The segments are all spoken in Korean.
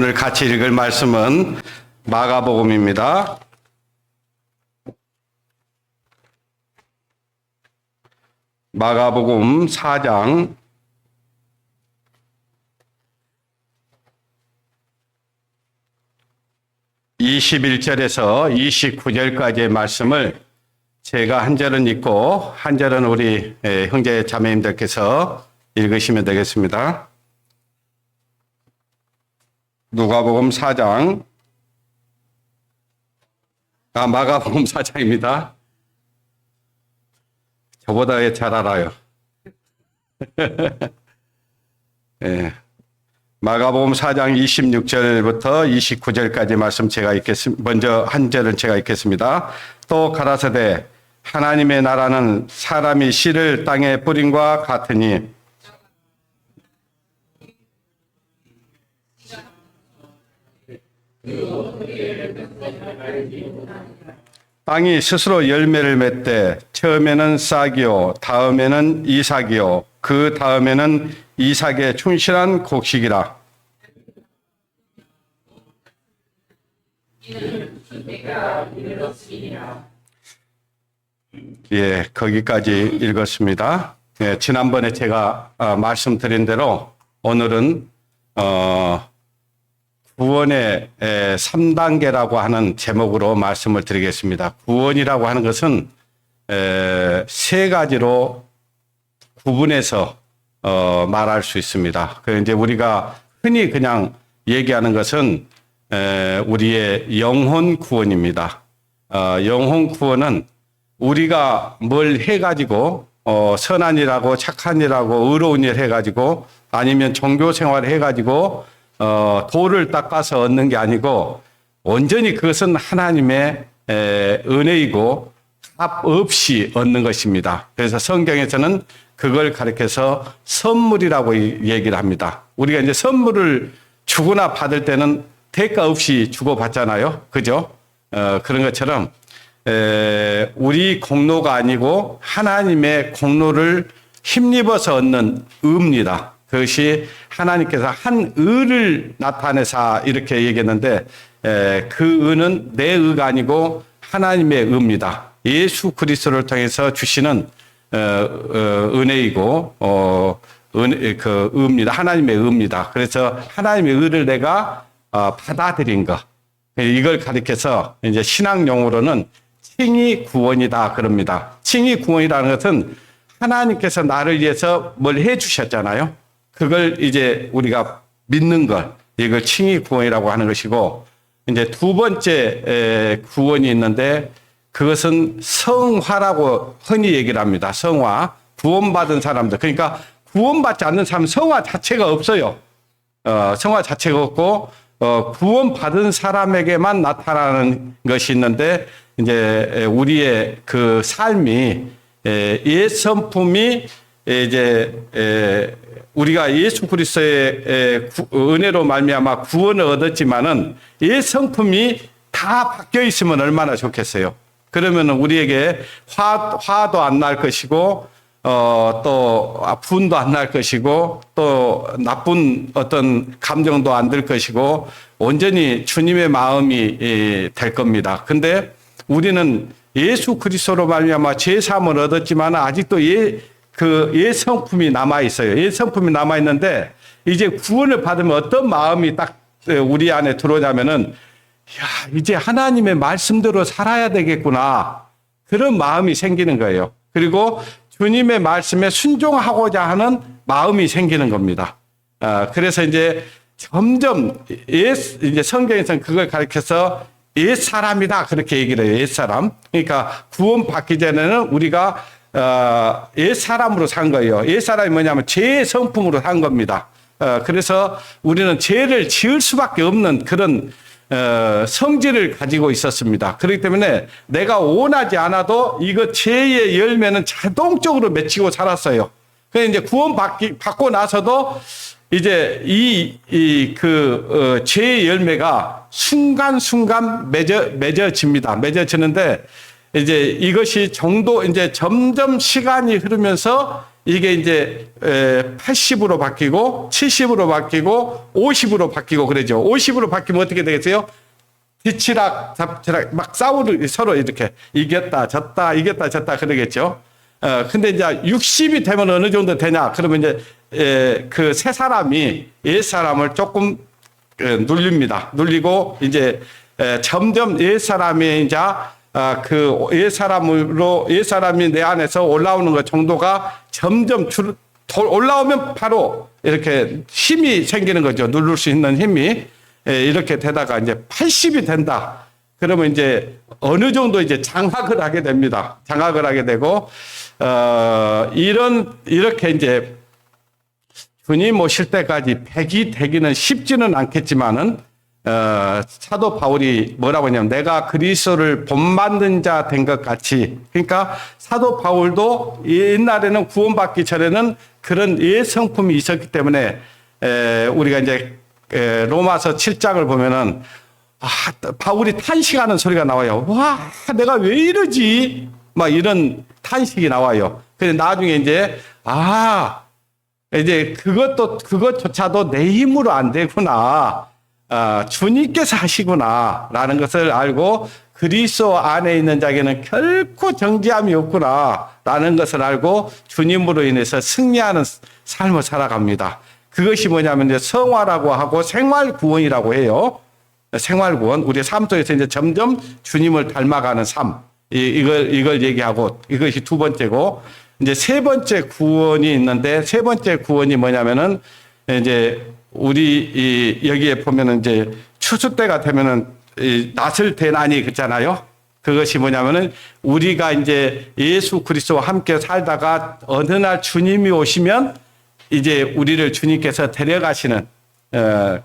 오늘 같이 읽을 말씀은 마가복음입니다. 마가복음 4장 21절에서 29절까지의 말씀을 제가 한 절은 읽고 한 절은 우리 형제 자매님들께서 읽으시면 되겠습니다. 누가복음 4장, 마가복음 4장입니다. 저보다 잘 알아요. 네. 마가복음 4장 26절부터 29절까지 말씀 제가 읽겠습니다. 먼저 한 절은 제가 읽겠습니다. 또 가라사대 하나님의 나라는 사람이 씨를 땅에 뿌림과 같으니 땅이 스스로 열매를 맺되 처음에는 싹이요 다음에는 이삭이요 그 다음에는 이삭의 충실한 곡식이라. 예, 거기까지 읽었습니다. 예, 지난번에 제가 말씀드린 대로 오늘은 구원의 3단계라고 하는 제목으로 말씀을 드리겠습니다. 구원이라고 하는 것은 세 가지로 구분해서 말할 수 있습니다. 그 이제 우리가 흔히 그냥 얘기하는 것은 우리의 영혼 구원입니다. 영혼 구원은 우리가 뭘 해가지고 선한 일하고 착한 일하고 의로운 일 해가지고 아니면 종교 생활을 해가지고 도를 닦아서 얻는 게 아니고 온전히 그것은 하나님의 은혜이고 값 없이 얻는 것입니다. 그래서 성경에서는 그걸 가리켜서 선물이라고 얘기를 합니다. 우리가 이제 선물을 주거나 받을 때는 대가 없이 주고받잖아요. 그죠? 그런 것처럼 우리 공로가 아니고 하나님의 공로를 힘입어서 얻는 의입니다. 그것이 하나님께서 한 의를 나타내사 이렇게 얘기했는데 그 의는 내 의가 아니고 하나님의 의입니다. 예수 그리스도를 통해서 주시는 은혜이고 그 의입니다. 하나님의 의입니다. 그래서 하나님의 의를 내가 받아들인 것, 이걸 가리켜서 이제 신앙 용어로는 칭의 구원이다 그럽니다. 칭의 구원이라는 것은 하나님께서 나를 위해서 뭘 해주셨잖아요. 그걸 이제 우리가 믿는 것, 이걸 칭의 구원이라고 하는 것이고, 이제 두 번째 구원이 있는데 그것은 성화라고 흔히 얘기를 합니다. 성화, 구원받은 사람들. 그러니까 구원받지 않는 사람은 성화 자체가 없어요. 성화 자체가 없고 구원받은 사람에게만 나타나는 것이 있는데 이제 우리의 그 삶이 옛 성품이 이제 우리가 예수 그리스도의 은혜로 말미암아 구원을 얻었지만은 옛 성품이 다 바뀌어 있으면 얼마나 좋겠어요. 그러면 우리에게 화도 안 날 것이고 또 분도 안 날 것이고 또 나쁜 어떤 감정도 안 들 것이고 온전히 주님의 마음이 될 겁니다. 근데 우리는 예수 그리스도로 말미암아 죄 사함을 얻었지만 아직도 옛 성품이 남아 있어요. 옛 성품이 남아 있는데 이제 구원을 받으면 어떤 마음이 딱 우리 안에 들어오냐면은 이제 하나님의 말씀대로 살아야 되겠구나. 그런 마음이 생기는 거예요. 그리고 주님의 말씀에 순종하고자 하는 마음이 생기는 겁니다. 그래서 이제 점점 이제 성경에서는 그걸 가리켜서 옛 사람이다 그렇게 얘기를 해요. 옛 사람. 그러니까 구원 받기 전에는 우리가 옛 사람으로 산 거예요. 옛 사람이 뭐냐면 죄의 성품으로 산 겁니다. 그래서 우리는 죄를 지을 수밖에 없는 그런 성질을 가지고 있었습니다. 그렇기 때문에 내가 원하지 않아도 이거 죄의 열매는 자동적으로 맺히고 살았어요. 그래서 이제 받고 나서도 이제 죄의 열매가 순간순간 맺어집니다. 맺어지는데 이제 이것이 이제 점점 시간이 흐르면서 이게 이제 80으로 바뀌고 70으로 바뀌고 50으로 바뀌고 그러죠. 50으로 바뀌면 어떻게 되겠어요? 뒤치락 잡치락 막 싸우는 서로 이렇게 이겼다 졌다 이겼다 졌다 그러겠죠. 근데 이제 60이 되면 어느 정도 되냐? 그러면 이제 그 세 사람이 옛 사람을 조금 눌립니다. 눌리고 이제 점점 옛 사람이 이제 그 옛 사람으로 옛 사람이 내 안에서 올라오는 것 정도가 점점 올라오면 바로 이렇게 힘이 생기는 거죠. 누를 수 있는 힘이 이렇게 되다가 이제 80이 된다. 그러면 이제 어느 정도 이제 장악을 하게 됩니다. 장악을 하게 되고 이렇게 이제 주님 오실 때까지 100이 되기는 쉽지는 않겠지만은 사도 바울이 뭐라고 하냐면 내가 그리스도를 본받는 자 된 것 같이, 그러니까 사도 바울도 옛날에는 구원받기 전에는 그런 예 성품이 있었기 때문에 우리가 이제 로마서 7장을 보면은 바울이 탄식하는 소리가 나와요. 와, 내가 왜 이러지? 막 이런 탄식이 나와요. 근데 나중에 이제 그것조차도 내 힘으로 안 되구나. 주님께서 하시구나. 라는 것을 알고 그리스도 안에 있는 자에게는 결코 정죄함이 없구나. 라는 것을 알고 주님으로 인해서 승리하는 삶을 살아갑니다. 그것이 뭐냐면 이제 성화라고 하고 생활 구원이라고 해요. 생활 구원. 우리 삶 속에서 이제 점점 주님을 닮아가는 삶. 이걸 얘기하고 이것이 두 번째고, 이제 세 번째 구원이 있는데, 세 번째 구원이 뭐냐면은 이제 우리 여기에 보면은 이제 추수 때가 되면은 낫을 대나니 그렇잖아요. 그것이 뭐냐면은 우리가 이제 예수 그리스도와 함께 살다가 어느 날 주님이 오시면 이제 우리를 주님께서 데려가시는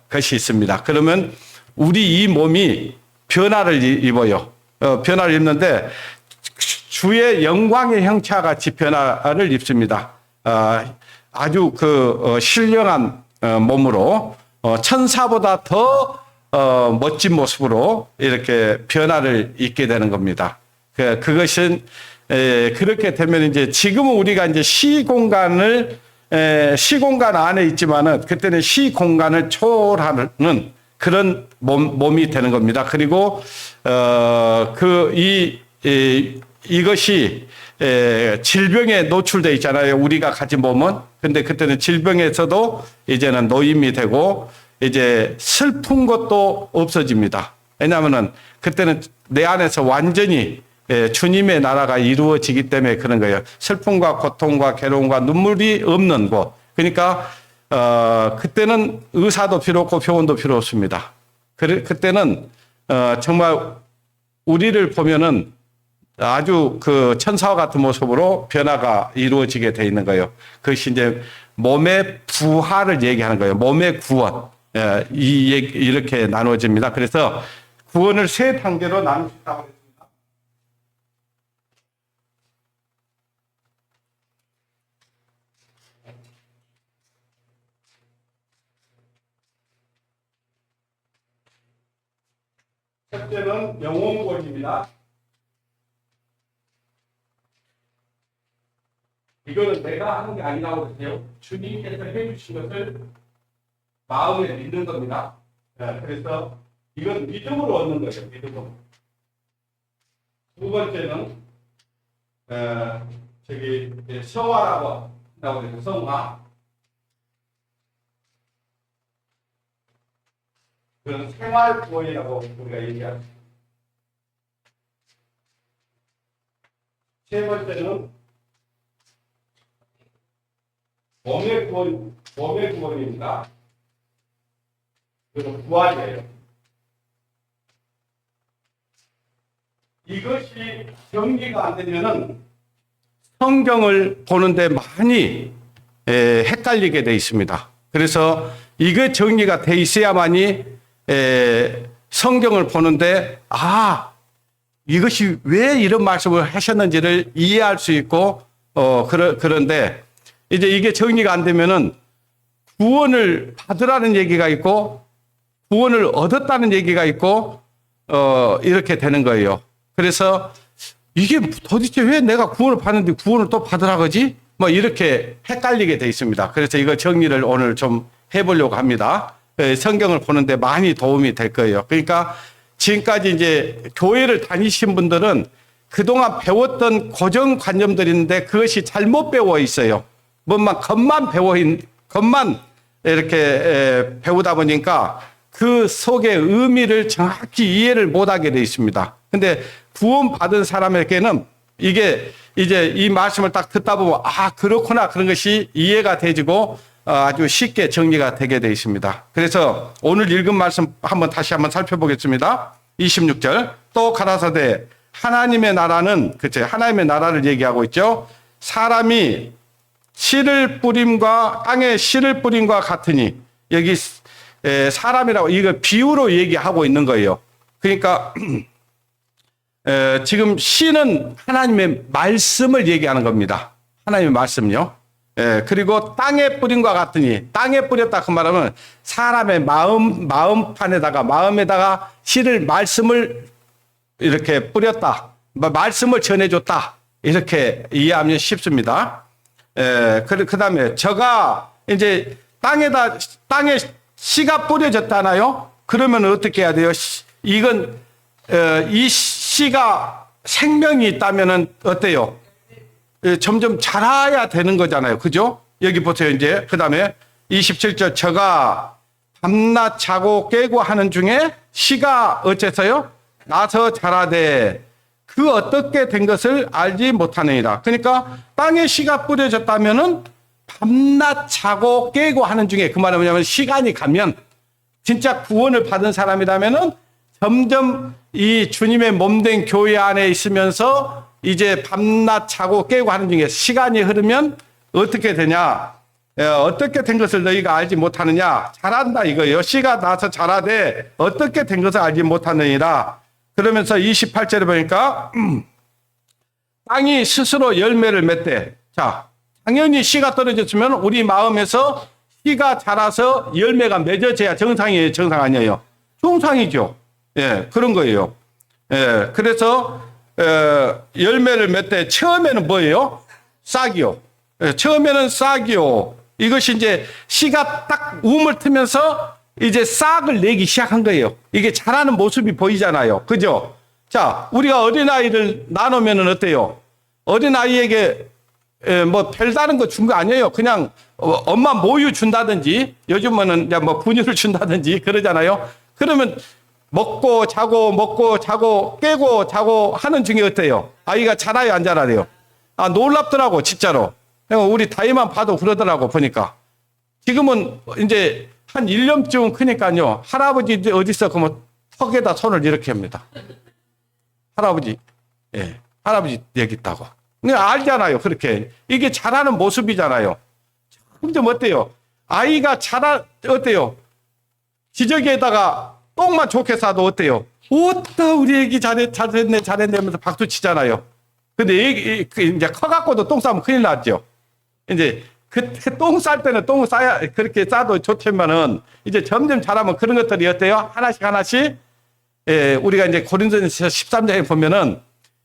것이 있습니다. 그러면 우리 이 몸이 변화를 입어요. 변화를 입는데 주의 영광의 형체와 같이 변화를 입습니다. 아주 신령한 몸으로 천사보다 더 멋진 모습으로 이렇게 변화를 입게 되는 겁니다. 그것은 그렇게 되면 이제 지금은 우리가 이제 시공간 안에 있지만은 그때는 시공간을 초월하는 그런 몸이 되는 겁니다. 그리고 이것이 질병에 노출되어 있잖아요. 우리가 가진 몸은. 근데 그때는 질병에서도 이제는 노임이 되고 이제 슬픈 것도 없어집니다. 왜냐하면은 그때는 내 안에서 완전히 주님의 나라가 이루어지기 때문에 그런 거예요. 슬픔과 고통과 괴로움과 눈물이 없는 곳. 그러니까 그때는 의사도 필요 없고 병원도 필요 없습니다. 그때는 정말 우리를 보면은 아주 그 천사와 같은 모습으로 변화가 이루어지게 돼 있는 거예요. 그것이 이제 몸의 부활을 얘기하는 거예요. 몸의 구원. 이렇게 나누어집니다. 그래서 구원을 세 단계로 나눌 수 있다고 했습니다. 첫째는 영혼 구원입니다. 이거는 내가 하는 게 아니라고 그러세요. 주님께서 해주신 것을 마음에 믿는 겁니다. 그래서 이건 믿음으로 얻는 거예요. 믿음으로. 두 번째는 성화라고 한다고 해서 성화. 그건 생활 구원이라고 우리가 얘기합니다. 세 번째는 몸의 구원입니다. 그리고 부활이에요. 이것이 정리가 안 되면은 성경을 보는데 많이 헷갈리게 돼 있습니다. 그래서 이게 정리가 돼 있어야만이 성경을 보는데 이것이 왜 이런 말씀을 하셨는지를 이해할 수 있고 그런데 이제 이게 정리가 안 되면은 구원을 받으라는 얘기가 있고 구원을 얻었다는 얘기가 있고 이렇게 되는 거예요. 그래서 이게 도대체 왜 내가 구원을 받는데 구원을 또 받으라 그러지? 뭐 이렇게 헷갈리게 돼 있습니다. 그래서 이거 정리를 오늘 좀 해보려고 합니다. 성경을 보는데 많이 도움이 될 거예요. 그러니까 지금까지 이제 교회를 다니신 분들은 그동안 배웠던 고정관념들인데 그것이 잘못 배워 있어요. 뭐만 겉만 이렇게 배우다 보니까 그 속의 의미를 정확히 이해를 못하게 돼 있습니다. 근데 구원받은 사람에게는 이게 이제 이 말씀을 딱 듣다 보면 아 그렇구나 그런 것이 이해가 되지고 아주 쉽게 정리가 되게 돼 있습니다. 그래서 오늘 읽은 말씀 다시 한번 살펴보겠습니다. 26절 또 가라사대 하나님의 나라는 그쵸 하나님의 나라를 얘기하고 있죠. 사람이 씨를 뿌림과 땅에 씨를 뿌림과 같으니 여기 사람이라고 이거 비유로 얘기하고 있는 거예요. 그러니까 지금 씨는 하나님의 말씀을 얘기하는 겁니다. 하나님의 말씀요. 그리고 땅에 뿌림과 같으니 땅에 뿌렸다 그 말하면 사람의 마음에다가 씨를 말씀을 이렇게 뿌렸다. 말씀을 전해줬다. 이렇게 이해하면 쉽습니다. 그 다음에 저가 이제 땅에 씨가 뿌려졌잖아요. 그러면 어떻게 해야 돼요? 이건 이 씨가 생명이 있다면은 어때요? 점점 자라야 되는 거잖아요. 그죠? 여기 보세요. 이제 그 다음에 27절 저가 밤낮 자고 깨고 하는 중에 씨가 어째서요? 나서 자라되 그 어떻게 된 것을 알지 못하느니라. 그러니까 땅에 씨가 뿌려졌다면은 밤낮 자고 깨고 하는 중에 그 말은 뭐냐면 시간이 가면 진짜 구원을 받은 사람이라면은 점점 이 주님의 몸된 교회 안에 있으면서 이제 밤낮 자고 깨고 하는 중에 시간이 흐르면 어떻게 되냐? 어떻게 된 것을 너희가 알지 못하느냐? 자란다 이거예요. 씨가 나서 자라되 어떻게 된 것을 알지 못하느니라. 그러면서 28절에 보니까 땅이 스스로 열매를 맺되 자 당연히 씨가 떨어졌으면 우리 마음에서 씨가 자라서 열매가 맺어져야 정상이에요. 정상 아니에요. 중상이죠. 예, 그런 거예요. 예, 그래서 열매를 맺되 처음에는 뭐예요? 싹이요. 예, 처음에는 싹이요. 이것이 이제 씨가 딱 움을 트면서 이제 싹을 내기 시작한 거예요. 이게 자라는 모습이 보이잖아요. 그죠? 자, 우리가 어린아이를 나누면은 어때요? 어린아이에게 뭐 별다른 거 준 거 아니에요. 그냥 엄마 모유 준다든지 요즘은 뭐 분유를 준다든지 그러잖아요. 그러면 먹고 자고 깨고 자고 하는 중에 어때요? 아이가 자라요 안 자라요? 아 놀랍더라고 진짜로. 우리 다이만 봐도 그러더라고 보니까. 지금은 이제 한 1년쯤 크니까요. 할아버지 어디서 그러면 턱에다 손을 이렇게 합니다. 할아버지. 예. 할아버지 여기 있다고. 그냥 알잖아요. 그렇게. 이게 자라는 모습이잖아요. 점점 어때요? 아이가 어때요? 기저귀에다가 똥만 좋게 싸도 어때요? 오따 우리 애기 잘했네 하면서 박수 치잖아요. 근데 애기 이제 커갖고도 똥 싸면 큰일 났죠. 이제 그 똥 쌀 때는 똥을 싸야 그렇게 싸도 좋지만은 이제 점점 자라면 그런 것들이 어때요? 하나씩 우리가 이제 고린도전서 13장에 보면은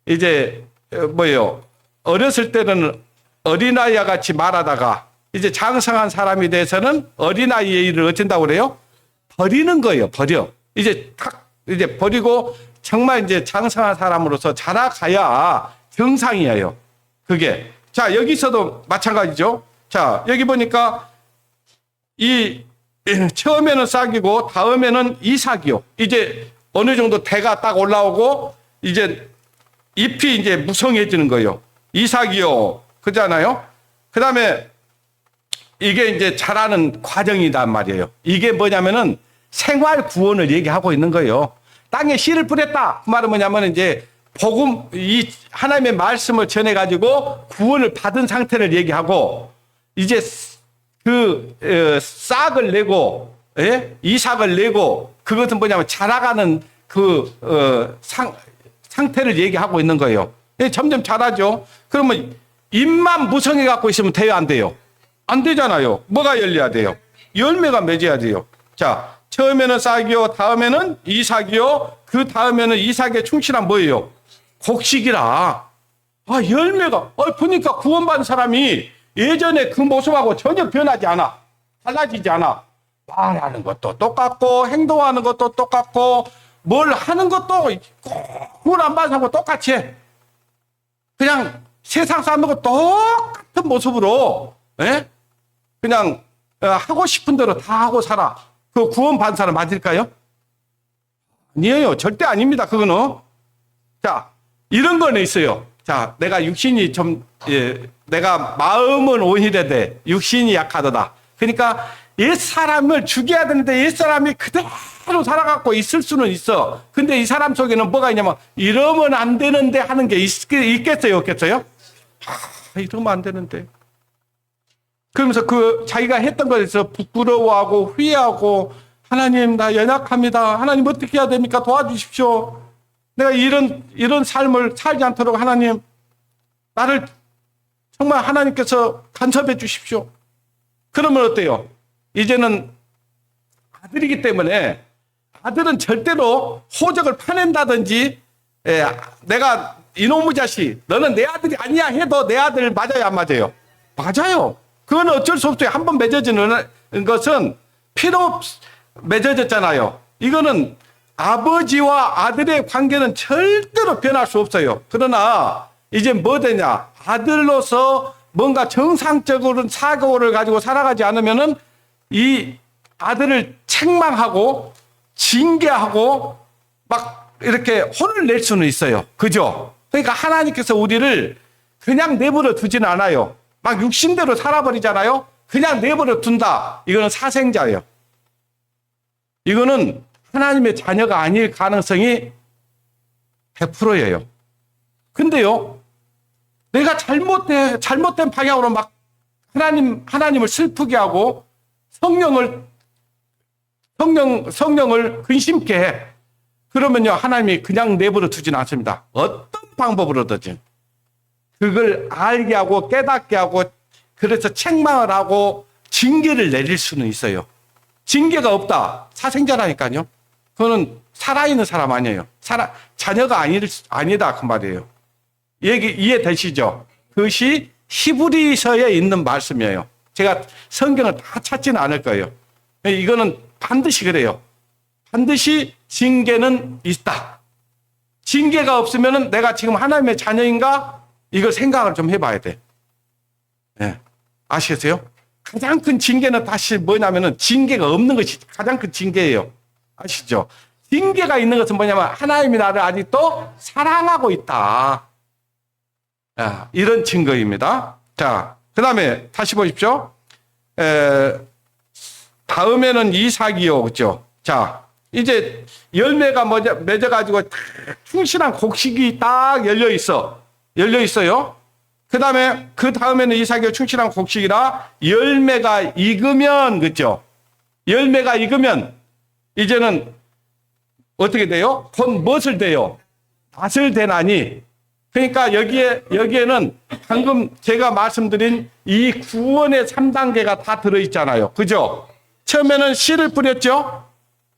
이제 뭐예요? 어렸을 때는 어린아이와 같이 말하다가 이제 장성한 사람이 돼서는 어린아이의 일을 어쩐다고 그래요? 버리는 거예요. 버려. 이제 버리고 정말 이제 장성한 사람으로서 자라가야 정상이에요. 그게. 자, 여기서도 마찬가지죠. 자, 여기 보니까 처음에는 싹이고 다음에는 이삭이요. 이제 어느 정도 대가 딱 올라오고 이제 잎이 이제 무성해지는 거예요. 이삭이요. 그잖아요. 그 다음에 이게 이제 자라는 과정이란 말이에요. 이게 뭐냐면은 생활 구원을 얘기하고 있는 거예요. 땅에 씨를 뿌렸다. 그 말은 뭐냐면 이제 복음, 이 하나님의 말씀을 전해가지고 구원을 받은 상태를 얘기하고 이제 싹을 내고, 예? 이삭을 내고 그것은 뭐냐면 자라가는 상태를 얘기하고 있는 거예요. 점점 자라죠. 그러면 잎만 무성해 갖고 있으면 돼요, 안 돼요? 안 되잖아요. 뭐가 열려야 돼요? 열매가 맺어야 돼요. 자, 처음에는 싹이요, 다음에는 이삭이요, 그 다음에는 이삭의 충실한 뭐예요? 곡식이라. 아, 열매가. 보니까 구원받은 사람이 예전에 그 모습하고 전혀 변하지 않아. 달라지지 않아. 말하는 것도 똑같고 행동하는 것도 똑같고 뭘 하는 것도 꿀 안 받아서 똑같이 해. 그냥 세상 사람하고 똑같은 모습으로 그냥 하고 싶은 대로 다 하고 살아. 그 구원 받은 사람 맞을까요? 아니에요. 절대 아닙니다. 그거는. 자, 이런 거는 있어요. 자, 내가 육신이 내가 마음은 온이되되 육신이 약하도다. 그러니까 옛 사람을 죽여야 되는데 옛 사람이 그대로 살아갖고 있을 수는 있어. 근데 이 사람 속에는 뭐가 있냐면 이러면 안 되는데 하는 게 있겠어요, 없겠어요? 이러면 안 되는데. 그러면서 그 자기가 했던 것에서 부끄러워하고 후회하고 하나님 나 연약합니다. 하나님 어떻게 해야 됩니까? 도와주십시오. 내가 이런 삶을 살지 않도록 하나님 나를 정말 하나님께서 간섭해 주십시오. 그러면 어때요? 이제는 아들이기 때문에 아들은 절대로 호적을 파낸다든지 내가 이놈의 자식 너는 내 아들이 아니야 해도 내 아들 맞아요 안 맞아요? 맞아요. 그건 어쩔 수 없어요. 한번 맺어지는 것은 피로 맺어졌잖아요. 이거는 아버지와 아들의 관계는 절대로 변할 수 없어요. 그러나 이제 뭐 되냐? 아들로서 뭔가 정상적으로 사고를 가지고 살아가지 않으면은 이 아들을 책망하고 징계하고 막 이렇게 혼을 낼 수는 있어요. 그죠? 그러니까 하나님께서 우리를 그냥 내버려 두지는 않아요. 막 육신대로 살아버리잖아요. 그냥 내버려 둔다. 이거는 사생자예요. 이거는 하나님의 자녀가 아닐 가능성이 100%예요. 근데요, 내가 잘못된 방향으로 막 하나님을 슬프게 하고 성령을 근심케 해. 그러면요, 하나님이 그냥 내버려 두지는 않습니다. 어떤 방법으로든지 그걸 알게 하고 깨닫게 하고 그래서 책망을 하고 징계를 내릴 수는 있어요. 징계가 없다. 사생자라니까요. 그거는 살아있는 사람 아니에요. 자녀가 아니다. 그 말이에요. 이해되시죠? 그것이 히브리서에 있는 말씀이에요. 제가 성경을 다 찾지는 않을 거예요. 이거는 반드시 그래요. 반드시 징계는 있다. 징계가 없으면 내가 지금 하나님의 자녀인가? 이걸 생각을 좀 해봐야 돼. 네. 아시겠어요? 가장 큰 징계는 다시 뭐냐면은 징계가 없는 것이 가장 큰 징계예요. 아시죠? 징계가 있는 것은 뭐냐면 하나님이 나를 아직도 사랑하고 있다. 이런 증거입니다. 자, 그 다음에 다시 보십시오. 다음에는 이삭이요. 그죠? 자, 이제 열매가 맺어가지고 충실한 곡식이 딱 열려있어요. 그 다음에는 이삭이요. 충실한 곡식이라 열매가 익으면, 그죠? 열매가 익으면 이제는 어떻게 돼요? 곧 무엇을 돼요? 낫을 되나니. 그러니까 여기에는 방금 제가 말씀드린 이 구원의 3단계가 다 들어있잖아요. 그죠? 처음에는 씨를 뿌렸죠?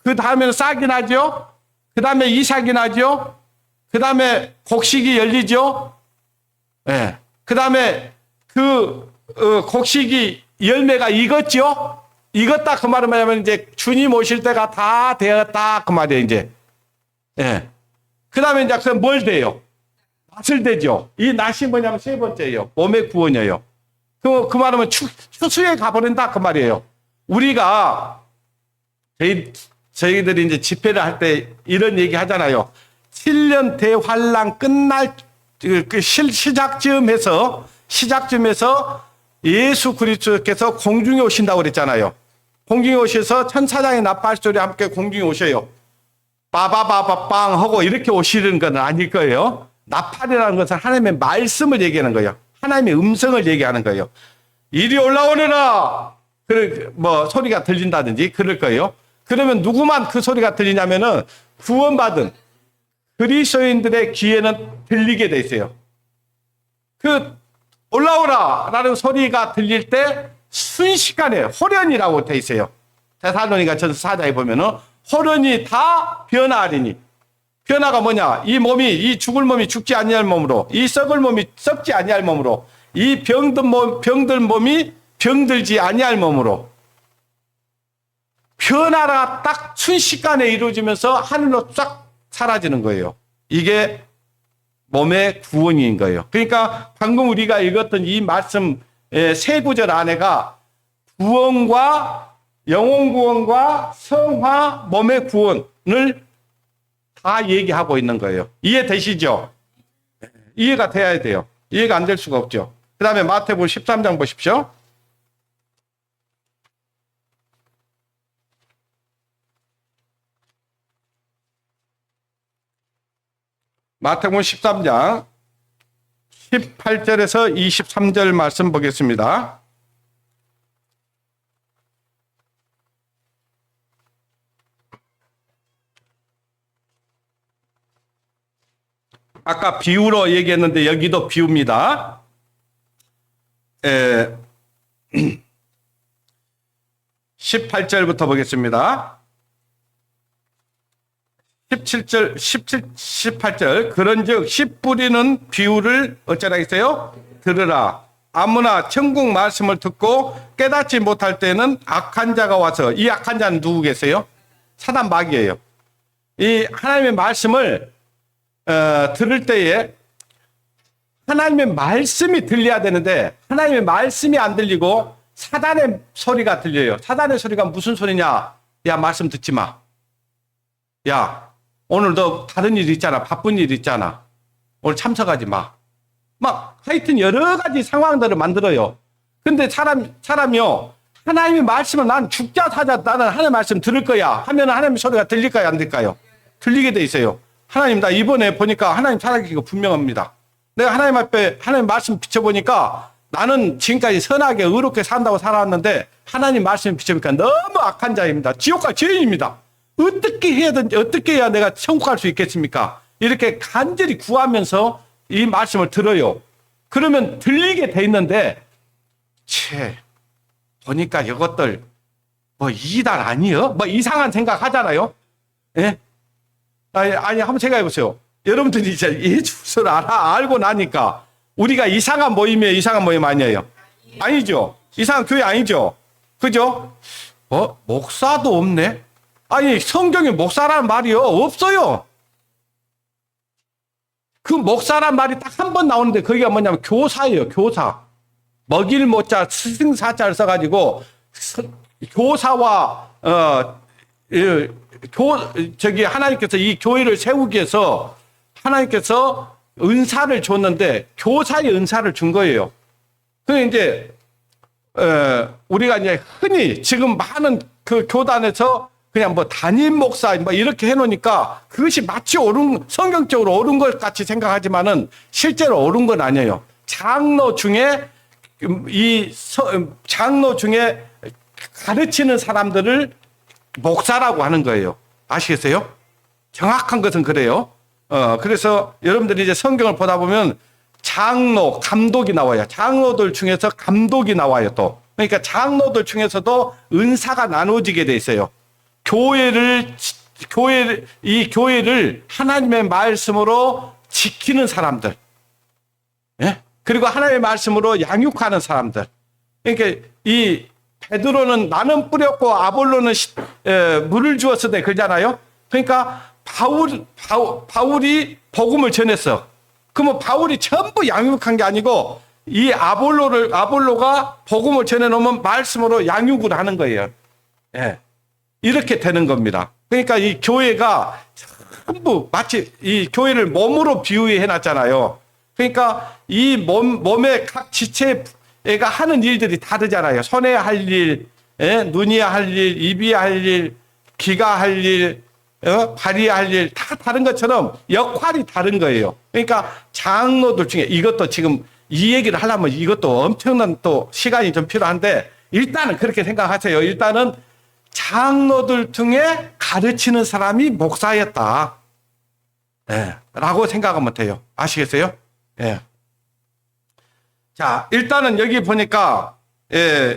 그 다음에는 싹이 나죠? 그 다음에 이삭이 나죠? 그 다음에 곡식이 열리죠? 예. 그 다음에 곡식이 열매가 익었죠? 익었다 그 말은 뭐냐면 이제 주님 오실 때가 다 되었다 그 말이에요, 이제. 예. 그 다음에 이제 그럼 뭘 돼요? 낫을 되죠. 이 낫이 뭐냐면 세 번째예요. 몸의 구원이에요. 그 말하면 추수에 가버린다 그 말이에요. 우리가 저희들이 이제 집회를 할 때 이런 얘기 하잖아요. 7년 대환란 끝날 시작쯤에서 예수 그리스도께서 공중에 오신다고 그랬잖아요. 공중에 오셔서 천사장의 나팔 소리와 함께 공중에 오셔요. 빠바바바빵 하고 이렇게 오시는 건 아닐 거예요. 나팔이라는 것은 하나님의 말씀을 얘기하는 거예요. 하나님의 음성을 얘기하는 거예요. 이리 올라오너라! 소리가 들린다든지 그럴 거예요. 그러면 누구만 그 소리가 들리냐면은 구원받은 그리스도인들의 귀에는 들리게 돼 있어요. 올라오라! 라는 소리가 들릴 때 순식간에 호련이라고 돼 있어요. 데살로니가 전서 4장에 보면은 호련이 다 변화하리니. 변화가 뭐냐? 이 죽을 몸이 죽지 아니할 몸으로, 이 썩을 몸이 썩지 아니할 몸으로, 이 병들 몸이 병들지 아니할 몸으로 변화가 딱 순식간에 이루어지면서 하늘로 쫙 사라지는 거예요. 이게 몸의 구원인 거예요. 그러니까 방금 우리가 읽었던 이 말씀 세 구절 안에가 구원과 영혼 구원과 성화, 몸의 구원을 다 얘기하고 있는 거예요. 이해되시죠? 이해가 돼야 돼요. 이해가 안 될 수가 없죠. 그 다음에 마태복음 13장 보십시오. 마태복음 13장 18절에서 23절 말씀 보겠습니다. 아까 비유로 얘기했는데 여기도 비유입니다. 18절부터 보겠습니다. 18절. 그런즉 씨 뿌리는 비유를 어쩌라 했어요? 들으라. 아무나 천국 말씀을 듣고 깨닫지 못할 때는 악한 자가 와서, 이 악한 자는 누구 계세요? 사단 마귀예요. 이 하나님의 말씀을 들을 때에 하나님의 말씀이 들려야 되는데 하나님의 말씀이 안 들리고 사단의 소리가 들려요. 사단의 소리가 무슨 소리냐? 야, 말씀 듣지 마. 야, 오늘 너 다른 일 있잖아. 바쁜 일 있잖아. 오늘 참석하지 마. 막 하여튼 여러 가지 상황들을 만들어요. 근데 사람이요, 하나님의 말씀을 난 죽자 사자 나는 하나님의 말씀 들을 거야 하면 하나님의 소리가 들릴까요? 안 들릴까요? 들리게 돼 있어요. 하나님, 나 이번에 보니까 하나님 살아계시고 분명합니다. 내가 하나님 앞에 하나님 말씀 비춰보니까 나는 지금까지 선하게 의롭게 산다고 살아왔는데 하나님 말씀 비춰보니까 너무 악한 자입니다. 지옥과 죄인입니다. 어떻게 해야 내가 천국 갈 수 있겠습니까? 이렇게 간절히 구하면서 이 말씀을 들어요. 그러면 들리게 돼 있는데, 보니까 이것들 뭐 이달 아니요? 뭐 이상한 생각 하잖아요. 예? 아니 한번 생각해 보세요. 여러분들이 이제 예수를 알고 나니까 우리가 이상한 모임이에요? 이상한 모임 아니에요? 아니죠. 이상한 교회 아니죠. 그죠? 목사도 없네? 아니, 성경에 목사라는 말이요, 없어요. 그 목사란 말이 딱 한 번 나오는데 거기가 뭐냐면 교사예요, 교사. 먹일 모자 스승사자를 써가지고 교사와 하나님께서 이 교회를 세우기 위해서 하나님께서 은사를 줬는데 교사의 은사를 준 거예요. 그 이제 우리가 이제 흔히 지금 많은 그 교단에서 그냥 뭐 담임 목사 뭐 이렇게 해놓으니까 그것이 마치 성경적으로 옳은 것 같이 생각하지만은 실제로 옳은 건 아니에요. 장로 중에 가르치는 사람들을 목사라고 하는 거예요. 아시겠어요? 정확한 것은 그래요. 그래서 여러분들이 이제 성경을 보다 보면 장로, 감독이 나와요. 장로들 중에서 감독이 나와요, 또. 그러니까 장로들 중에서도 은사가 나눠지게 돼 있어요. 이 교회를 하나님의 말씀으로 지키는 사람들. 예? 그리고 하나님의 말씀으로 양육하는 사람들. 그러니까 이 베드로는 나는 뿌렸고 아볼로는 물을 주었으되 그러잖아요. 그러니까 바울이 복음을 전했어. 그러면 바울이 전부 양육한 게 아니고 이 아볼로가 복음을 전해놓으면 말씀으로 양육을 하는 거예요. 예. 이렇게 되는 겁니다. 그러니까 이 교회가 전부 마치 이 교회를 몸으로 비유해 놨잖아요. 그러니까 이 몸의 각 지체가 하는 일들이 다르잖아요. 손에 할 일, 눈이 할 일, 입이 할 일, 귀가 할 일, 발이 할 일 다 다른 것처럼 역할이 다른 거예요. 그러니까 장로들 중에 이것도 지금 이 얘기를 하려면 이것도 엄청난 또 시간이 좀 필요한데 일단은 그렇게 생각하세요. 일단은 장로들 중에 가르치는 사람이 목사였다. 예, 라고 생각하면 돼요. 아시겠어요? 예. 자, 일단은 여기 보니까,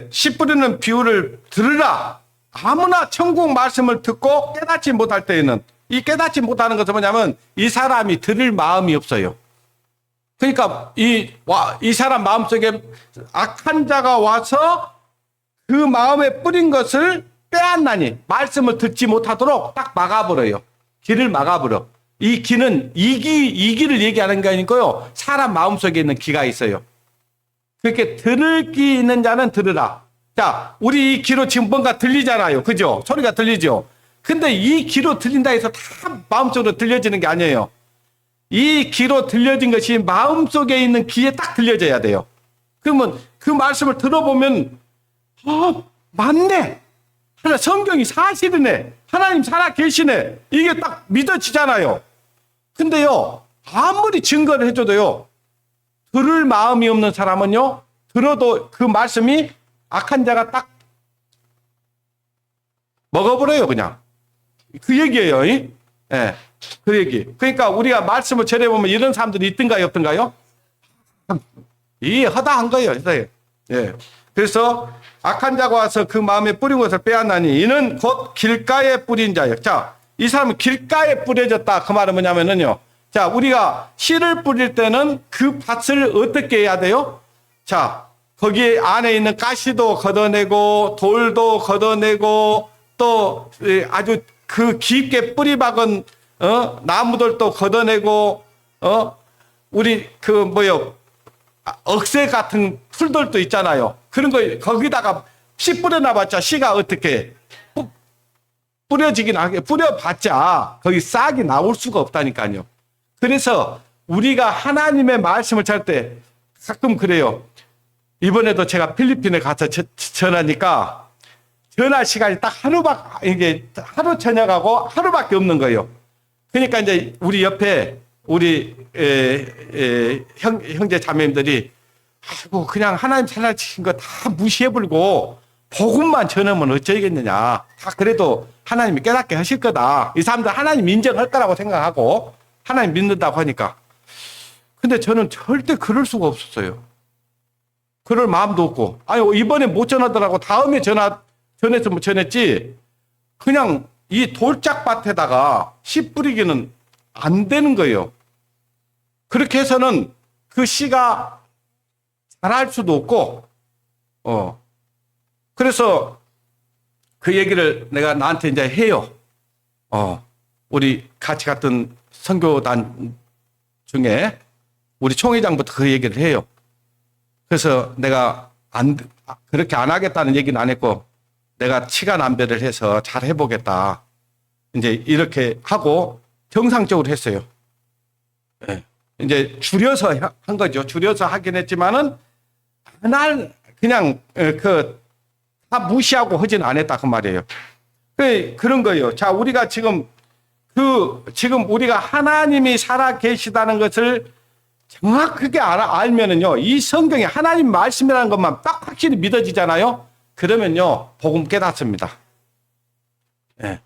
씨 뿌리는 비유를 들으라. 아무나 천국 말씀을 듣고 깨닫지 못할 때에는, 이 깨닫지 못하는 것은 뭐냐면, 이 사람이 들을 마음이 없어요. 그러니까 이 사람 마음속에 악한 자가 와서 그 마음에 뿌린 것을 빼앗나니 말씀을 듣지 못하도록 딱 막아버려요. 길을 막아버려. 이 기는 이기를 얘기하는 게 아니고요. 사람 마음속에 있는 기가 있어요. 그렇게 들을 귀 있는 자는 들으라. 자, 우리 이 귀로 지금 뭔가 들리잖아요. 그죠? 소리가 들리죠? 근데 이 귀로 들린다 해서 다 마음속으로 들려지는 게 아니에요. 이 귀로 들려진 것이 마음속에 있는 귀에 딱 들려져야 돼요. 그러면 그 말씀을 들어보면 맞네. 성경이 사실이네. 하나님 살아 계시네. 이게 딱 믿어지잖아요. 근데요, 아무리 증거를 해줘도요, 들을 마음이 없는 사람은요, 들어도 그 말씀이 악한 자가 딱 먹어버려요, 그냥. 그 얘기예요. 예, 그 얘기. 그러니까 우리가 말씀을 전해보면 이런 사람들이 있던가요, 없던가요? 허다한 거예요. 예. 그래서 악한 자가 와서 그 마음에 뿌린 것을 빼앗나니 이는 곧 길가에 뿌린 자예요. 자, 이 사람은 길가에 뿌려졌다. 그 말은 뭐냐면은요. 자, 우리가 씨를 뿌릴 때는 그 밭을 어떻게 해야 돼요? 자, 거기 안에 있는 가시도 걷어내고 돌도 걷어내고 또 아주 그 깊게 뿌리 박은 나무들도 걷어내고 우리 억새 같은 풀들도 있잖아요. 그런 거 거기다가 씨 뿌려놔봤자 씨가 어떻게 뿌려지긴 하게 뿌려봤자 거기 싹이 나올 수가 없다니까요. 그래서 우리가 하나님의 말씀을 잘 때 가끔 그래요. 이번에도 제가 필리핀에 가서 전하니까 전할 시간이 딱 하루 저녁하고 하루밖에 없는 거예요. 그러니까 이제 우리 옆에 우리 형제 자매님들이 아이고 그냥 하나님 살아주신 거 다 무시해버리고 복음만 전하면 어쩌겠느냐. 다 그래도 하나님이 깨닫게 하실 거다. 이 사람들 하나님 인정할 거라고 생각하고 하나님 믿는다고 하니까. 근데 저는 절대 그럴 수가 없었어요. 그럴 마음도 없고. 아니 이번에 못 전하더라고. 다음에 전했으면 전했지. 그냥 이 돌짝밭에다가 씨 뿌리기는 안 되는 거예요. 그렇게 해서는 그 씨가 자랄 수도 없고, 그래서 그 얘기를 내가 나한테 이제 해요. 우리 같이 갔던 선교단 중에 우리 총회장부터 그 얘기를 해요. 그래서 내가 그렇게 안 하겠다는 얘기는 안 했고, 내가 치가남배를 해서 잘 해보겠다. 이제 이렇게 하고 정상적으로 했어요. 네. 이제 줄여서 한 거죠. 줄여서 하긴 했지만은 그냥 다 무시하고 하진 않았다 그 말이에요. 그런 거예요. 자, 우리가 지금 우리가 하나님이 살아 계시다는 것을 정확하게 알면은요, 이 성경에 하나님 말씀이라는 것만 딱 확실히 믿어지잖아요. 그러면요, 복음 깨닫습니다. 예.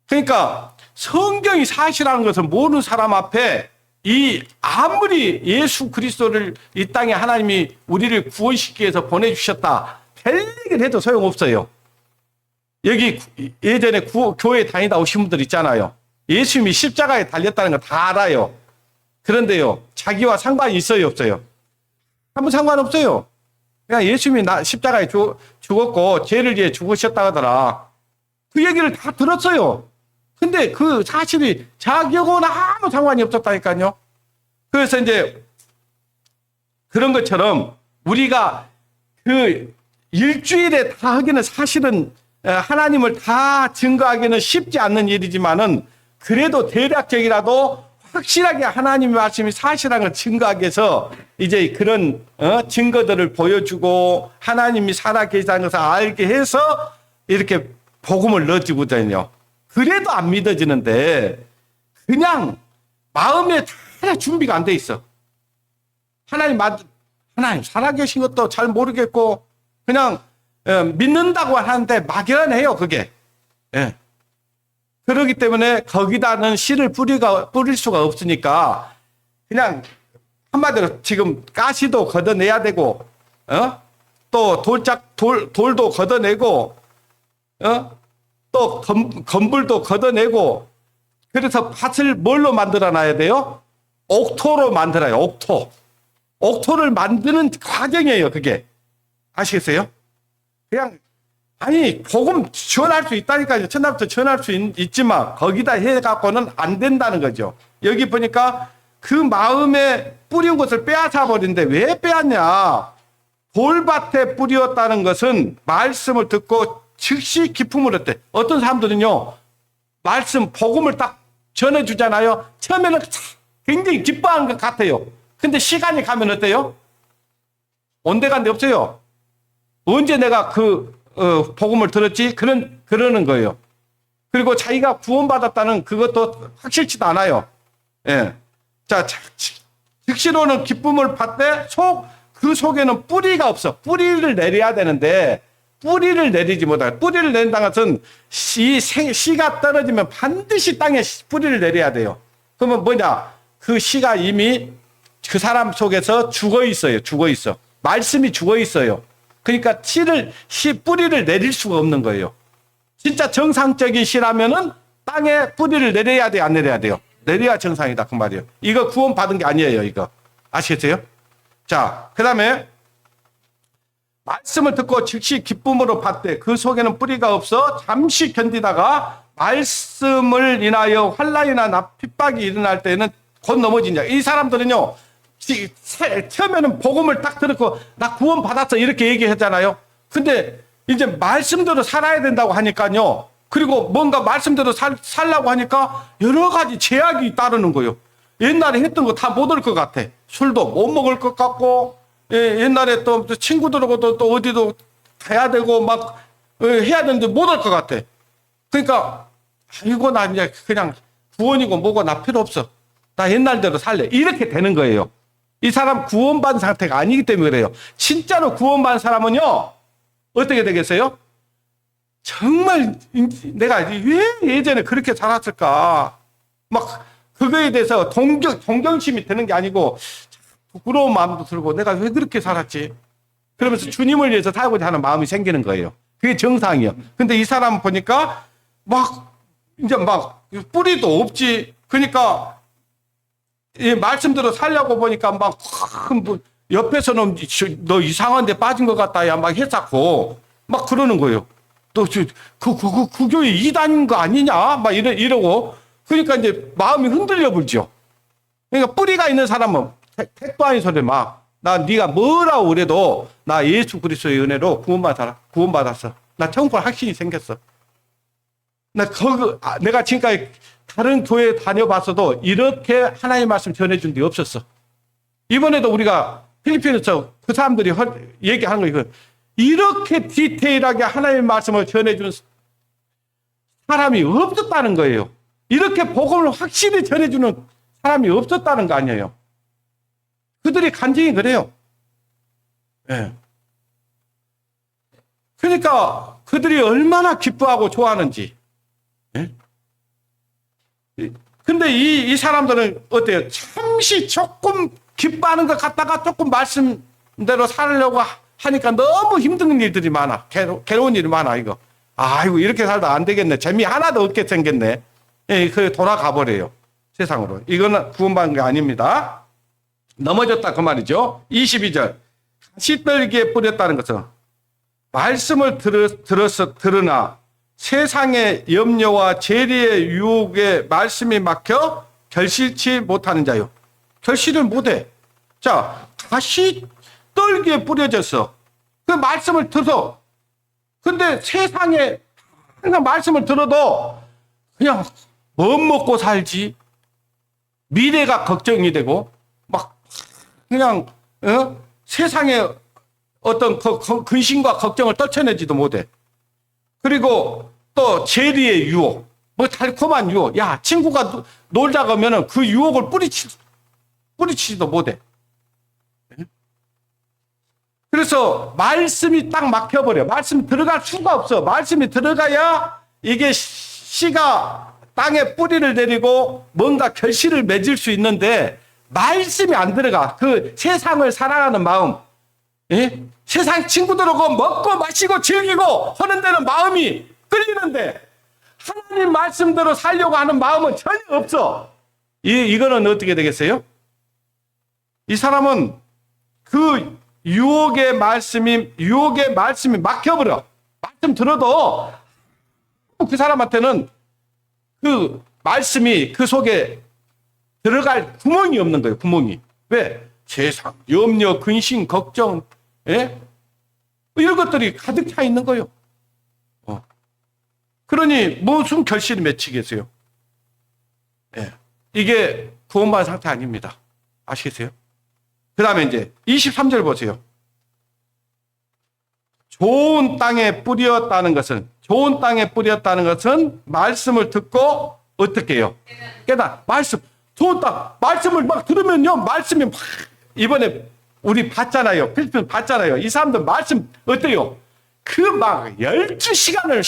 그러니까 성경이 사실이라는 것을 모르는 사람 앞에 아무리 예수 그리스도를 이 땅에 하나님이 우리를 구원시키기 위해서 보내주셨다. 별 얘기를 해도 소용없어요. 여기 예전에 교회 다니다 오신 분들 있잖아요. 예수님이 십자가에 달렸다는 거 다 알아요. 그런데요, 자기와 상관이 있어요, 없어요? 아무 상관없어요. 그냥 예수님이 십자가에 죽었고 죄를 위해 죽으셨다 하더라. 그 얘기를 다 들었어요. 근데 그 사실이 자기하고는 아무 상관이 없었다니까요. 그래서 이제 그런 것처럼 우리가 그 일주일에 다 하기는 사실은 하나님을 다 증거하기는 쉽지 않는 일이지만은 그래도 대략적이라도 확실하게 하나님의 말씀이 사실한 걸 증거하기 위해서 이제 그런 증거들을 보여주고 하나님이 살아계시다는 것을 알게 해서 이렇게 복음을 넣어주거든요. 그래도 안 믿어지는데 그냥 마음에 다 준비가 안 돼 있어. 하나님 살아계신 것도 잘 모르겠고 그냥 믿는다고 하는데 막연해요 그게. 예. 그렇기 때문에 거기다는 씨를 뿌릴 수가 없으니까 그냥 한마디로 지금 가시도 걷어내야 되고 또 돌도 걷어내고 또 건불도 걷어내고 그래서 밭을 뭘로 만들어 놔야 돼요? 옥토로 만들어요. 옥토. 옥토를 만드는 과정이에요. 그게. 아시겠어요? 그냥 아니 복음 전할 수 있다니까요. 첫날부터 전할 수 있지만 거기다 해갖고는 안 된다는 거죠. 여기 보니까 그 마음에 뿌린 것을 빼앗아 버린데 왜 빼앗냐? 돌밭에 뿌렸다는 것은 말씀을 듣고 즉시 기품을 얻대. 어떤 사람들은요, 말씀 복음을 딱 전해주잖아요. 처음에는 굉장히 기뻐하는 것 같아요. 근데 시간이 가면 어때요? 온데간데 없어요. 언제 내가 복음을 들었지? 그러는 거예요. 그리고 자기가 구원받았다는 그것도 확실치도 않아요. 예. 자, 즉시로는 기쁨을 받되 그 속에는 뿌리가 없어. 뿌리를 내려야 되는데, 뿌리를 내리지 못하고, 뿌리를 내린다는 것은 씨가 떨어지면 반드시 땅에 뿌리를 내려야 돼요. 그러면 뭐냐? 그 씨가 이미 그 사람 속에서 죽어 있어요. 죽어 있어. 말씀이 죽어 있어요. 그러니까 뿌리를 내릴 수가 없는 거예요. 진짜 정상적인 씨라면은 땅에 뿌리를 내려야 돼요? 안 내려야 돼요? 내려야 정상이다. 그 말이에요. 이거 구원받은 게 아니에요. 이거. 아시겠어요? 자, 그 다음에 말씀을 듣고 즉시 기쁨으로 받되 그 속에는 뿌리가 없어 잠시 견디다가 말씀을 인하여 환난이나 핍박이 일어날 때는 곧 넘어진다. 이 사람들은요, 처음에는 복음을 딱 듣고 나 구원 받았어 이렇게 얘기했잖아요. 근데 이제 말씀대로 살아야 된다고 하니까요. 그리고 뭔가 말씀대로 살라고 하니까 여러 가지 제약이 따르는 거예요. 옛날에 했던 거 다 못 할 것 같아. 술도 못 먹을 것 같고, 옛날에 또 친구들하고도 또 어디도 가야 되고 막 해야 되는데 못 할 것 같아. 그러니까 이거 나 이제 그냥 구원이고 뭐고 나 필요 없어. 나 옛날대로 살래. 이렇게 되는 거예요. 이 사람 구원받은 상태가 아니기 때문에 그래요. 진짜로 구원받은 사람은요, 어떻게 되겠어요? 정말 내가 왜 예전에 그렇게 살았을까? 막 그거에 대해서 동정심이 드는 게 아니고 부끄러운 마음도 들고 내가 왜 그렇게 살았지? 그러면서 주님을 위해서 살고자 하는 마음이 생기는 거예요. 그게 정상이에요. 근데 이 사람 보니까 이제 뿌리도 없지. 그러니까 이 말씀대로 살려고 보니까 옆에서는 너 이상한 데 빠진 것 같다. 야, 막 했었고 막 그러는 거예요. 너 그 교회 이단인 거 아니냐? 막 이러고. 그러니까 이제 마음이 흔들려 불죠. 그러니까 뿌리가 있는 사람은 택도 아닌 소리 네가 뭐라고 그래도 나 예수 그리스도의 은혜로 구원받았어. 나 천국을 확신이 생겼어. 내가 지금까지 다른 교회 다녀봤어도 이렇게 하나님의 말씀 전해준 데 없었어. 이번에도 우리가 필리핀에서 그 사람들이 얘기하는 거 이렇게 디테일하게 하나님의 말씀을 전해준 사람이 없었다는 거예요. 이렇게 복음을 확실히 전해주는 사람이 없었다는 거 아니에요. 그들이 간증이 그래요. 예. 그러니까 그들이 얼마나 기뻐하고 좋아하는지. 예? 근데 이 사람들은 어때요? 잠시 조금 기뻐하는 것 같다가 조금 말씀대로 살려고 하니까 너무 힘든 일들이 많아. 괴로운 일이 많아, 이거. 아이고, 이렇게 살다 안 되겠네. 재미 하나도 없게 생겼네. 예, 돌아가 버려요. 세상으로. 이거는 구원받은 게 아닙니다. 넘어졌다, 그 말이죠. 22절. 가시떨기에 뿌렸다는 것은 말씀을 들으나 세상의 염려와 재리의 유혹에 말씀이 막혀 결실치 못하는 자요. 결실을 못해. 자, 가시떨기에 뿌려졌어. 그 말씀을 들어. 근데 세상에 항상 말씀을 들어도 그냥 뭐 먹고 살지? 미래가 걱정이 되고 막 그냥 세상에 어떤 근심과 걱정을 떨쳐내지도 못해. 그리고 또 재리의 유혹, 뭐 달콤한 유혹. 야, 친구가 놀자 그러면은 그 유혹을 뿌리치지도 못해. 그래서 말씀이 딱 막혀버려. 말씀이 들어갈 수가 없어. 말씀이 들어가야 이게 씨가 땅에 뿌리를 내리고 뭔가 결실을 맺을 수 있는데 말씀이 안 들어가. 그 세상을 사랑하는 마음, 예? 세상 친구들하고 먹고 마시고 즐기고 하는 데는 마음이 끌리는데 하나님 말씀대로 살려고 하는 마음은 전혀 없어. 이거는 어떻게 되겠어요? 이 사람은 그 유혹의 말씀이 막혀버려. 말씀 들어도 그 사람한테는 그 말씀이 그 속에 들어갈 구멍이 없는 거예요. 구멍이. 왜? 세상, 염려, 근심, 걱정, 예? 이런 것들이 가득 차 있는 거예요. 그러니 무슨 결실을 맺히겠어요? 예. 이게 구원받은 상태 아닙니다. 아시겠어요? 그 다음에 이제 23절 보세요. 좋은 땅에 뿌렸다는 것은 말씀을 듣고 어떻게 해요? 말씀. 좋은 땅. 말씀을 막 들으면요. 말씀이 막 이번에 우리 봤잖아요. 필리핀 봤잖아요. 이 사람들 말씀 어때요? 그 막 12시간을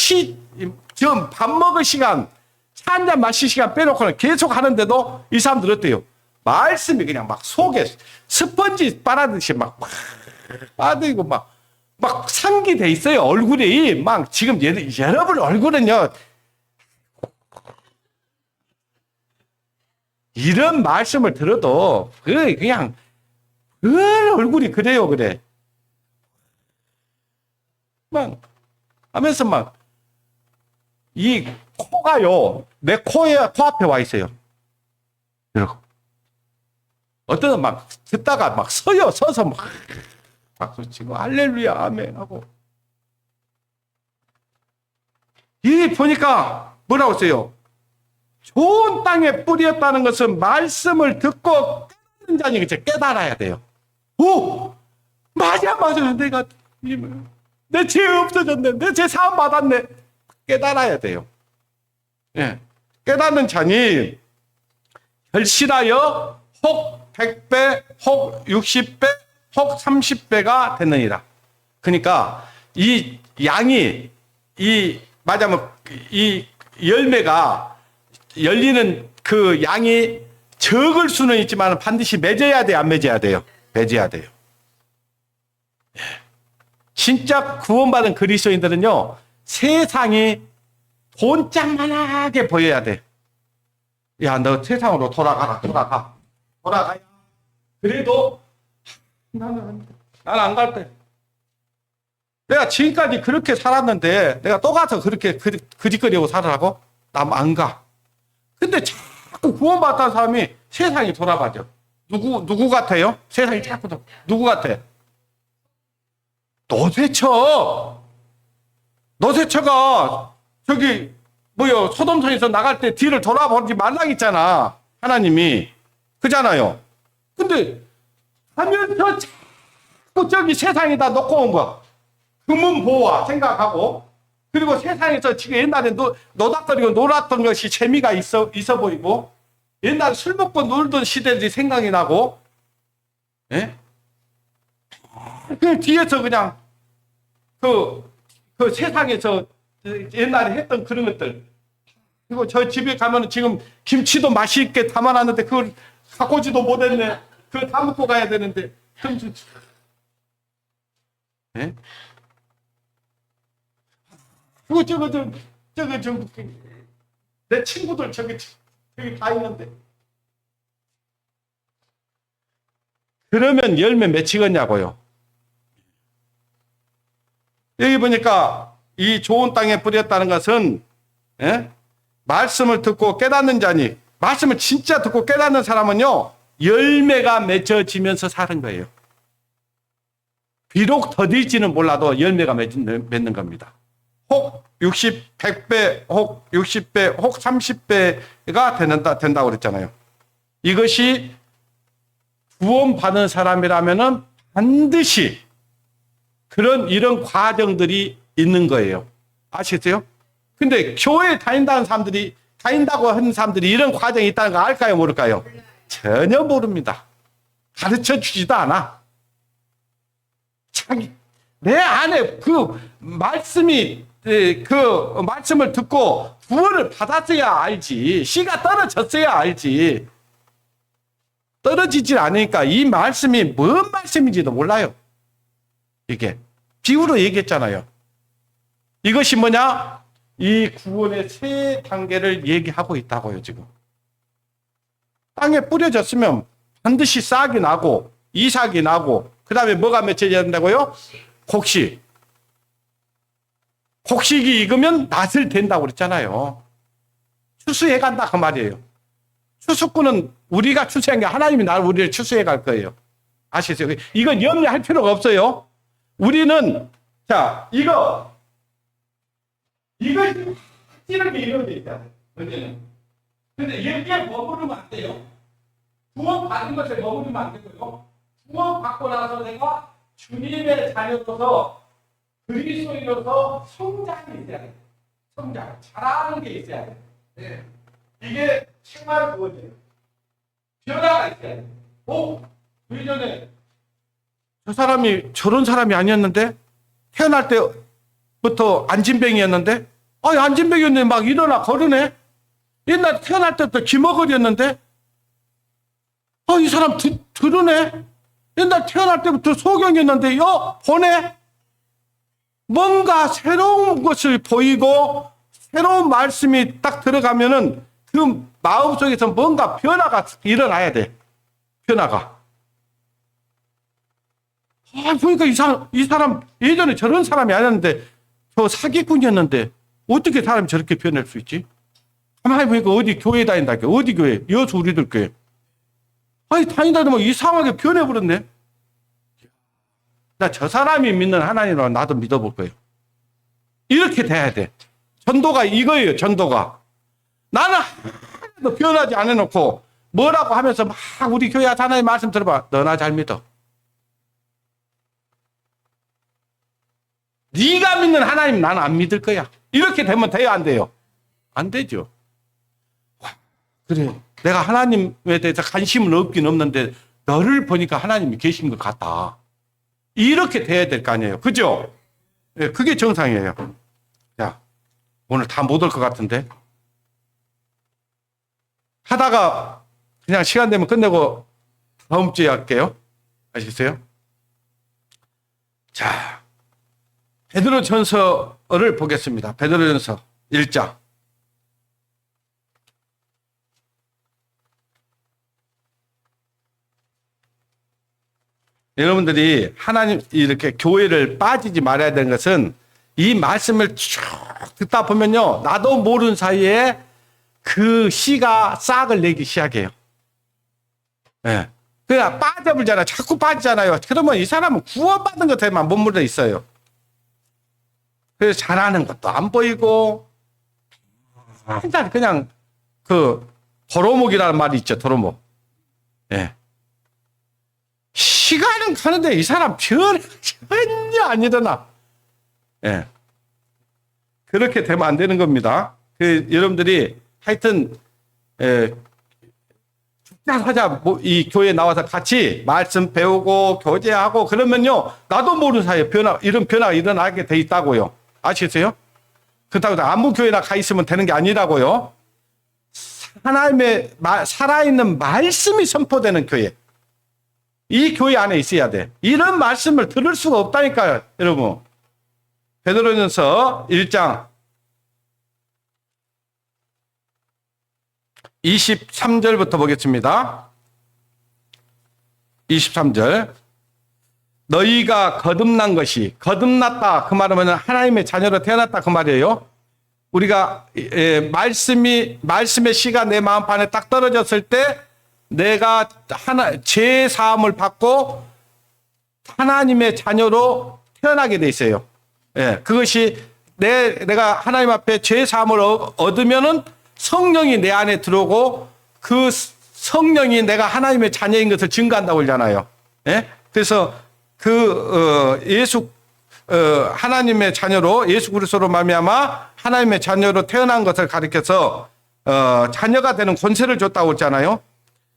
지금 밥 먹을 시간, 차 한잔 마실 시간 빼놓고는 계속 하는데도 이 사람들 어때요? 말씀이 그냥 막 속에 스펀지 빨아듯이 막 빠지고 막 상기돼 있어요. 얼굴이 막 지금 여러분 얼굴은요. 이런 말씀을 들어도 그냥 얼굴이 그래요. 그래. 막 하면서 막 이 코가요. 내 코 앞에 와 있어요. 이러고. 어떤 막 듣다가 막 서서 막 박수 치고 할렐루야 아멘 하고. 이 보니까 뭐라고 써요? 좋은 땅에 뿌렸다는 것은 말씀을 듣고 깨닫는 자니 깨달아야 돼요. 오! 맞아. 내 죄 없어졌네. 내 죄 사함 받았네. 깨달아야 돼요. 예. 깨닫는 자니 결실하여 혹 100배, 혹 60배, 혹 30배가 되느니라. 그러니까 이 양이 말하자면 이 열매가 열리는 그 양이 적을 수는 있지만 반드시 맺어야 돼요, 안 맺어야 돼요? 맺어야 돼요. 진짜 구원받은 그리스도인들은요, 세상이 본짝만하게 보여야 돼. 야, 너 세상으로 돌아가야. 그래도 나는 안 갈 때. 내가 지금까지 그렇게 살았는데 내가 또 가서 그렇게 그짓거리하고 살으라고? 나 안 가. 근데 자꾸 구원받았다는 사람이 세상이 돌아가죠. 누구 같아요? 세상이 자꾸 누구 같아? 노새처가 저기 소돔성에서 나갈 때 뒤를 돌아보지 말라 했잖아. 하나님이. 그잖아요. 근데 하면서 자꾸 저기 세상에다 놓고 온 거야. 금은보화 생각하고, 그리고 세상에서 지금 옛날에 노닥거리고 놀았던 것이 재미가 있어 보이고, 옛날에 술 먹고 놀던 시대들이 생각이 나고, 예? 그 뒤에서 그냥 그 세상에서 옛날에 했던 그런 것들. 그리고 저 집에 가면 지금 김치도 맛있게 담아놨는데 그걸 갖고 오지도 못했네. 그걸 다 먹고 가야 되는데. 예? 그리고 내 친구들 저기 다 있는데. 그러면 열매 맺히겠냐고요. 여기 보니까 이 좋은 땅에 뿌렸다는 것은, 예? 말씀을 듣고 깨닫는 자니, 말씀을 진짜 듣고 깨닫는 사람은요, 열매가 맺어지면서 사는 거예요. 비록 더딜지는 몰라도 열매가 맺는 겁니다. 혹 60, 100배, 혹 60배, 혹 30배가 된다고 그랬잖아요. 이것이 구원받은 사람이라면은 반드시 이런 과정들이 있는 거예요. 아시겠어요? 근데 교회에 다닌다고 하는 사람들이 이런 과정이 있다는 거 알까요? 모를까요? 전혀 모릅니다. 가르쳐 주지도 않아. 내 안에 그 말씀을 듣고 구원을 받았어야 알지. 씨가 떨어졌어야 알지. 떨어지질 않으니까 이 말씀이 뭔 말씀인지도 몰라요. 이게 비유로 얘기했잖아요. 이것이 뭐냐? 이 구원의 세 단계를 얘기하고 있다고요. 지금 땅에 뿌려졌으면 반드시 싹이 나고 이삭이 나고 그 다음에 뭐가 맺혀져야 된다고요? 곡식. 곡식이 익으면 낫을 된다고 그랬잖아요. 추수해 간다 그 말이에요. 추수꾼은 우리가 추수한 게 하나님이 우리를 추수해 갈 거예요. 아시죠? 이건 염려할 필요가 없어요. 우리는 자 이것이 확실하게 이루어져 있잖아요. 문제는. 근데 여기에 머무르면 안 돼요. 구원 받은 것에 머무르면 안 되고요. 구원 받고 나서 내가 주님의 자녀로서 그리스도인으로서 성장이 있어야 돼요. 성장, 자라는 게 있어야 돼요. 네. 이게 정말 그거예요. 변화가 있어야 돼요. 그 이전에 저 사람이 저런 사람이 아니었는데 태어날 때부터 안진뱅이였는데 안진뱅이였는데 막 일어나 거르네. 옛날 태어날 때부터 기머거리였는데 이 사람 들으네. 옛날 태어날 때부터 소경이었는데 보네. 뭔가 새로운 것을 보이고 새로운 말씀이 딱 들어가면은 그 마음속에서 뭔가 변화가 일어나야 돼. 변화가. 보니까 이 사람 예전에 저런 사람이 아니었는데 저 사기꾼이었는데 어떻게 사람이 저렇게 변할 수 있지? 가만히 보니까 어디 교회 다닌다. 어디 교회? 여수 우리들 교회. 다니다 보면 이상하게 변해버렸네. 나 저 사람이 믿는 하나님으로 나도 믿어볼 거예요. 이렇게 돼야 돼. 전도가 이거예요. 전도가. 나는 하나도 변하지 않아놓고 뭐라고 하면서 막 우리 교회 하나님 말씀 들어봐. 너나 잘 믿어. 네가 믿는 하나님 나는 안 믿을 거야. 이렇게 되면 돼요, 안 돼요? 안 되죠. 그래, 내가 하나님에 대해서 관심은 없긴 없는데 너를 보니까 하나님이 계신 것 같다. 이렇게 돼야 될 거 아니에요. 그죠? 네, 그게 정상이에요. 자, 오늘 다 못 올 것 같은데. 하다가 그냥 시간 되면 끝내고 다음 주에 할게요. 아시겠어요? 자, 베드로전서를 보겠습니다. 베드로전서 1장. 여러분들이 하나님 이렇게 교회를 빠지지 말아야 되는 것은 이 말씀을 쭉 듣다 보면요. 나도 모르는 사이에 그 씨가 싹을 내기 시작해요. 예. 그냥 빠져버리잖아요. 자꾸 빠지잖아요. 그러면 이 사람은 구원받은 것에만 머물러 있어요. 그래서 잘하는 것도 안 보이고, 일단 그냥 도로목이라는 말이 있죠. 도로목. 예. 시간은 가는데 이 사람 전혀 안 일어나. 예. 그렇게 되면 안 되는 겁니다. 여러분들이 하여튼, 죽자사자 이 교회에 나와서 같이 말씀 배우고 교제하고 그러면요. 나도 모르는 사이에 이런 변화가 일어나게 돼 있다고요. 아시겠어요? 그렇다고 아무 교회나 가 있으면 되는 게 아니라고요. 하나님의 살아있는 말씀이 선포되는 교회. 이 교회 안에 있어야 돼. 이런 말씀을 들을 수가 없다니까요, 여러분. 베드로전서 1장 23절부터 보겠습니다. 23절. 너희가 거듭났다. 그 말은 하나님의 자녀로 태어났다. 그 말이에요. 우리가 말씀의 씨가 내 마음판에 딱 떨어졌을 때 내가 죄 사함을 받고 하나님의 자녀로 태어나게 돼 있어요. 예, 그것이 내가 하나님 앞에 죄 사함을 얻으면은 성령이 내 안에 들어오고 그 성령이 내가 하나님의 자녀인 것을 증거한다고 그러잖아요. 예? 그래서 하나님의 자녀로 예수 그리스도로 말미암아 하나님의 자녀로 태어난 것을 가리켜서 자녀가 되는 권세를 줬다고 했잖아요.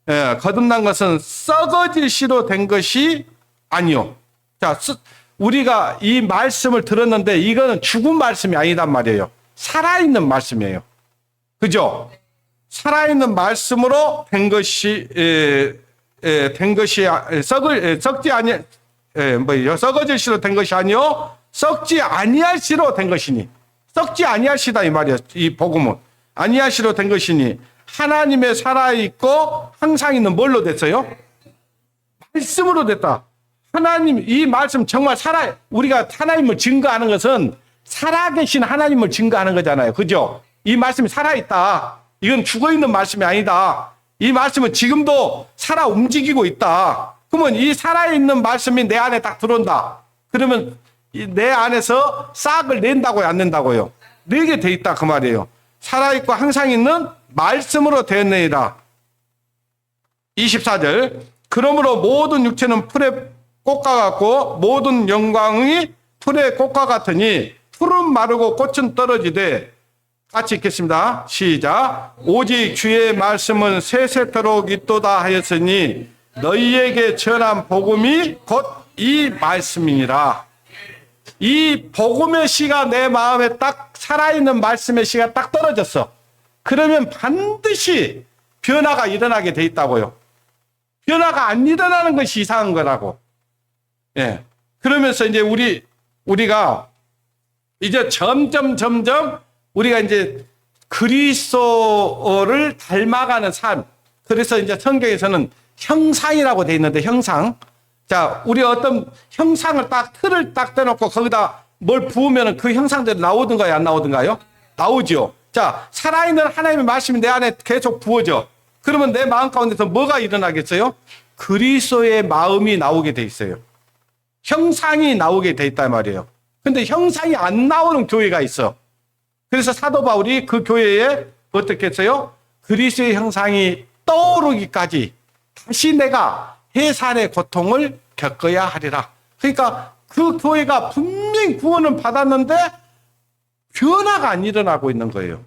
예, 거듭난 것은 썩어질 씨로 된 것이 아니요. 자, 우리가 이 말씀을 들었는데 이거는 죽은 말씀이 아니단 말이에요. 살아있는 말씀이에요. 그죠? 살아있는 말씀으로 된 것이 썩어질 씨로 된 것이 아니요 썩지 아니할 씨로 된 것이니. 썩지 아니할 씨다 이 말이에요. 이 복음은 아니할 씨로 된 것이니 하나님의 살아있고 항상 있는 뭘로 됐어요? 말씀으로 됐다. 하나님, 이 말씀 정말 우리가 하나님을 증거하는 것은 살아계신 하나님을 증거하는 거잖아요. 그죠? 이 말씀이 살아있다. 이건 죽어있는 말씀이 아니다. 이 말씀은 지금도 살아 움직이고 있다. 그러면 이 살아있는 말씀이 내 안에 딱 들어온다. 그러면 내 안에서 싹을 낸다고요, 안 낸다고요? 내게 돼 있다, 그 말이에요. 살아있고 항상 있는 말씀으로 되었느니라. 24절. 그러므로 모든 육체는 풀의 꽃과 같고 모든 영광이 풀의 꽃과 같으니 풀은 마르고 꽃은 떨어지되, 같이 읽겠습니다. 시작. 오직 주의 말씀은 세세토록 있도다 하였으니 너희에게 전한 복음이 곧 이 말씀이니라. 이 복음의 씨가 내 마음에 딱 살아있는 말씀의 씨가 딱 떨어졌어. 그러면 반드시 변화가 일어나게 돼 있다고요. 변화가 안 일어나는 것이 이상한 거라고. 예. 그러면서 이제 우리가 이제 점점 우리가 이제 그리스도를 닮아가는 삶. 그래서 이제 성경에서는 형상이라고 돼 있는데, 형상. 자, 우리 어떤 형상을 틀을 딱 떼놓고 거기다 뭘 부으면 그 형상대로 나오든가요, 안 나오든가요? 나오죠. 자, 살아있는 하나님의 말씀이 내 안에 계속 부어져. 그러면 내 마음 가운데서 뭐가 일어나겠어요? 그리스도의 마음이 나오게 돼 있어요. 형상이 나오게 돼 있단 말이에요. 근데 형상이 안 나오는 교회가 있어. 그래서 사도 바울이 그 교회에 어떻게 했어요? 그리스도의 형상이 떠오르기까지 다시 내가 해산의 고통을 겪어야 하리라. 그러니까 그 교회가 분명히 구원을 받았는데 변화가 안 일어나고 있는 거예요.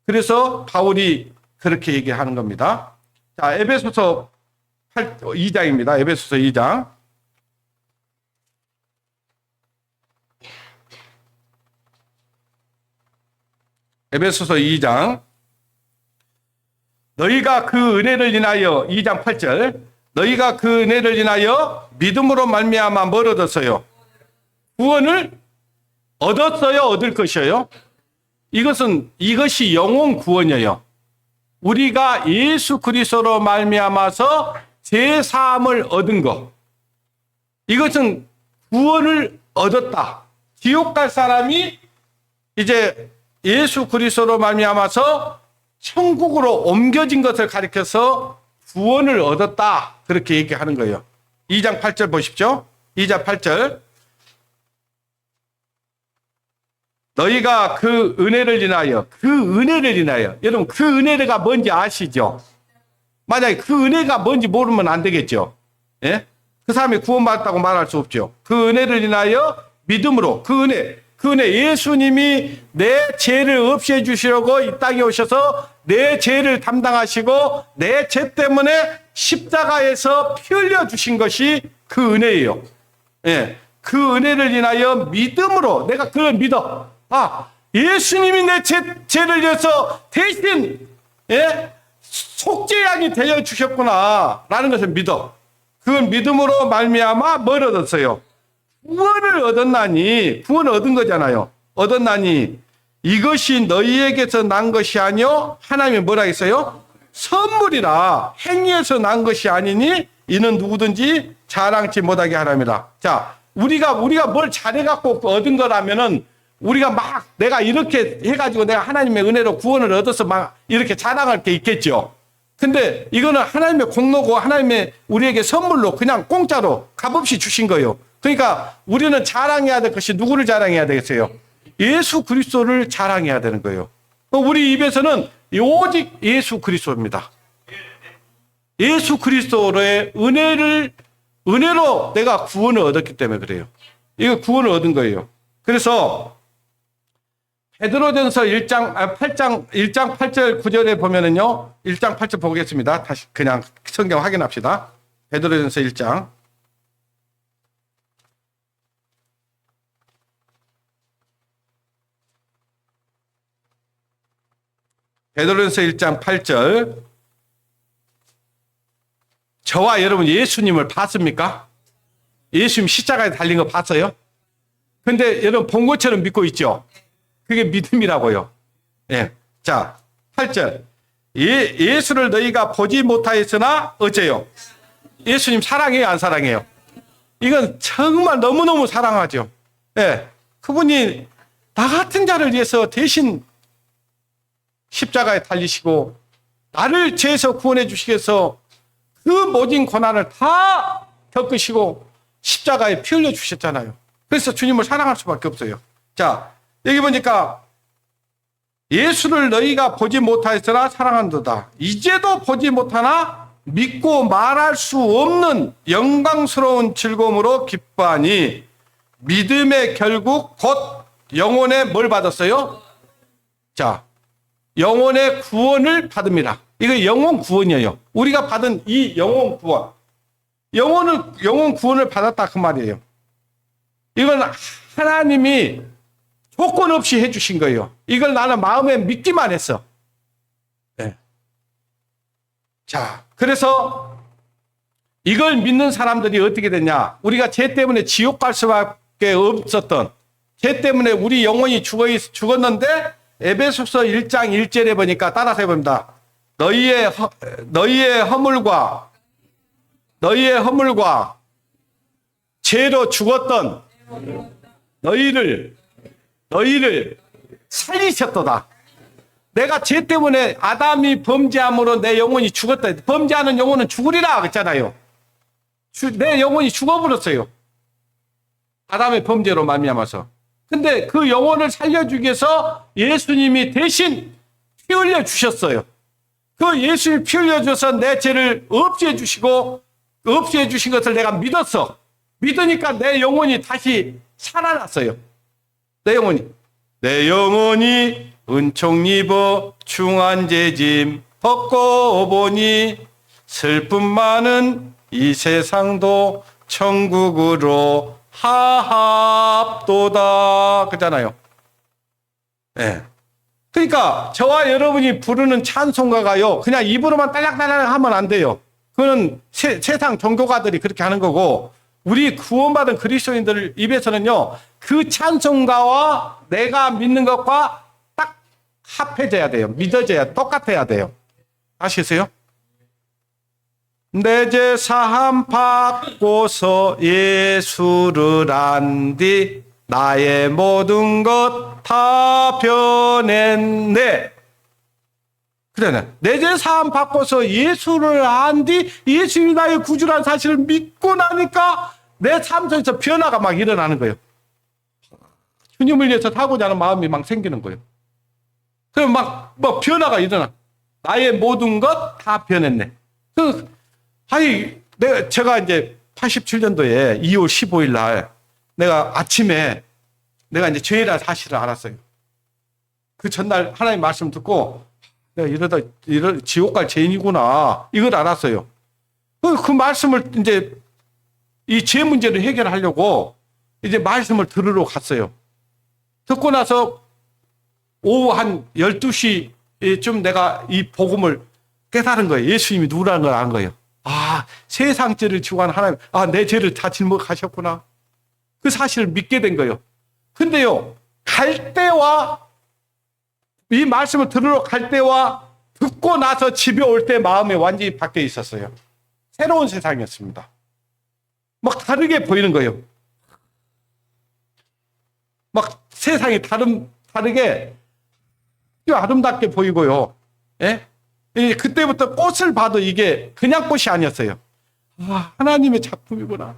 그래서 바울이 그렇게 얘기하는 겁니다. 자, 에베소서 2장입니다. 에베소서 2장. 에베소서 2장. 너희가 그 은혜를 인하여, 2장 8절. 너희가 그 은혜를 인하여 믿음으로 말미암아 뭘 얻었어요? 구원을 얻었어요? 얻을 것이에요? 이것이 영혼 구원이에요. 우리가 예수 그리스도로 말미암아서 제 사함을 얻은 것. 이것은 구원을 얻었다. 지옥 갈 사람이 이제 예수 그리스도로 말미암아서 천국으로 옮겨진 것을 가리켜서 구원을 얻었다. 그렇게 얘기하는 거예요. 2장 8절 보십시오. 2장 8절. 너희가 그 은혜를 인하여, 여러분 그 은혜가 뭔지 아시죠? 만약에 그 은혜가 뭔지 모르면 안 되겠죠. 예? 그 사람이 구원받았다고 말할 수 없죠. 그 은혜를 인하여 믿음으로, 그 은혜 예수님이 내 죄를 없애 주시려고 이 땅에 오셔서 내 죄를 담당하시고 내 죄 때문에 십자가에서 피 흘려 주신 것이 그 은혜예요. 예. 그 은혜를 인하여 믿음으로 내가 그걸 믿어. 아, 예수님이 내 죄를 위해서 대신 속죄양이 되어 주셨구나라는 것을 믿어. 그걸 믿음으로 말미암아 뭘 얻었어요? 구원을 얻었나니, 구원을 얻은 거잖아요. 얻었나니 이것이 너희에게서 난 것이 아니요 하나님이 뭐라 했어요? 선물이라. 행위에서 난 것이 아니니 이는 누구든지 자랑치 못하게 하랍니다. 자, 우리가 뭘 잘해갖고 얻은 거라면은 우리가 막 내가 이렇게 해가지고 내가 하나님의 은혜로 구원을 얻어서 막 이렇게 자랑할 게 있겠죠. 근데 이거는 하나님의 공로고 하나님의 우리에게 선물로 그냥 공짜로 값없이 주신 거예요. 그러니까 우리는 자랑해야 될 것이 누구를 자랑해야 되겠어요? 예수 그리스도를 자랑해야 되는 거예요. 우리 입에서는 오직 예수 그리스도입니다. 예수 그리스도의 은혜로 내가 구원을 얻었기 때문에 그래요. 이거 구원을 얻은 거예요. 그래서 베드로전서 1장 8절 9절에 보면은요. 1장 8절 보겠습니다. 다시 그냥 성경 확인합시다. 베드로전서 1장. 베드로전서 1장 8절. 저와 여러분 예수님을 봤습니까? 예수님 십자가에 달린 거 봤어요? 근데 여러분 본 것처럼 믿고 있죠? 그게 믿음이라고요. 예. 자, 8절. 예수를 너희가 보지 못하였으나 어째요? 예수님 사랑해요, 안 사랑해요? 이건 정말 너무너무 사랑하죠. 예. 그분이 나 같은 자를 위해서 대신 십자가에 달리시고 나를 죄에서 구원해 주시기 위해서 그 모든 고난을 다 겪으시고 십자가에 피 흘려 주셨잖아요. 그래서 주님을 사랑할 수밖에 없어요. 자, 여기 보니까 예수를 너희가 보지 못하였으나 사랑한도다. 이제도 보지 못하나 믿고 말할 수 없는 영광스러운 즐거움으로 기뻐하니 믿음의 결국 곧 영혼의 뭘 받았어요? 자, 영혼의 구원을 받음이라. 이거 영혼 구원이에요. 우리가 받은 이 영혼 구원. 영혼 구원을 받았다 그 말이에요. 이건 하나님이 조건 없이 해주신 거예요. 이걸 나는 마음에 믿기만 했어. 네. 자, 그래서 이걸 믿는 사람들이 어떻게 됐냐? 우리가 죄 때문에 지옥 갈 수밖에 없었던, 죄 때문에 우리 영혼이 죽었는데 에베소서 1장 1절에 보니까 따라서 해봅니다. 너희의 허물과 죄로 죽었던 너희를 살리셨도다. 내가 죄 때문에 아담이 범죄함으로 내 영혼이 죽었다. 범죄하는 영혼은 죽으리라 그랬잖아요. 내 영혼이 죽어버렸어요. 아담의 범죄로 말미암아서. 근데 그 영혼을 살려주기 위해서 예수님이 대신 피 흘려 주셨어요. 그 예수님이 피 흘려 줘서 내 죄를 없애해 주시고 없애해 주신 것을 내가 믿었어. 믿으니까 내 영혼이 다시 살아났어요. 내 영혼이 은총 입어 중한 죄짐 벗고 보니 슬픔 많은 이 세상도 천국으로 하합도다 그잖아요. 네. 그러니까 저와 여러분이 부르는 찬송가가요 그냥 입으로만 딸락딸락 하면 안 돼요. 그거는 세상 종교가들이 그렇게 하는 거고, 우리 구원받은 그리스도인들 입에서는요 그 찬송가와 내가 믿는 것과 딱 합해져야 돼요. 믿어져야, 똑같아야 돼요. 아시겠어요? 내 죄 사함 받고서 예수를 안디 나의 모든 것 다 변했네. 그러네. 내 죄 사함 받고서 예수를 안디 예수님이 나의 구주라는 사실을 믿고 나니까 내 삶 속에서 변화가 막 일어나는 거예요. 주님을 위해서 하고자 하는 마음이 막 생기는 거예요. 그럼 막 변화가 일어나. 나의 모든 것 다 변했네. 제가 이제 87년도에 2월 15일 날 내가 아침에 내가 이제 죄라는 사실을 알았어요. 그 전날 하나님 말씀 듣고 내가 이러다 지옥 갈 죄인이구나 이걸 알았어요. 그 말씀을 이제 이 죄 문제를 해결하려고 이제 말씀을 들으러 갔어요. 듣고 나서 오후 한 12시쯤 내가 이 복음을 깨달은 거예요. 예수님이 누구라는 걸 안 거예요. 아, 세상 죄를 지고 간 하나님, 내 죄를 다 짊어가셨구나. 그 사실을 믿게 된 거예요. 근데요, 갈 때와 이 말씀을 들으러 갈 때와 듣고 나서 집에 올 때 마음이 완전히 바뀌어 있었어요. 새로운 세상이었습니다. 막 다르게 보이는 거예요. 막 세상이 다르게 아름답게 보이고요. 예? 그때부터 꽃을 봐도 이게 그냥 꽃이 아니었어요. 하나님의 작품이구나.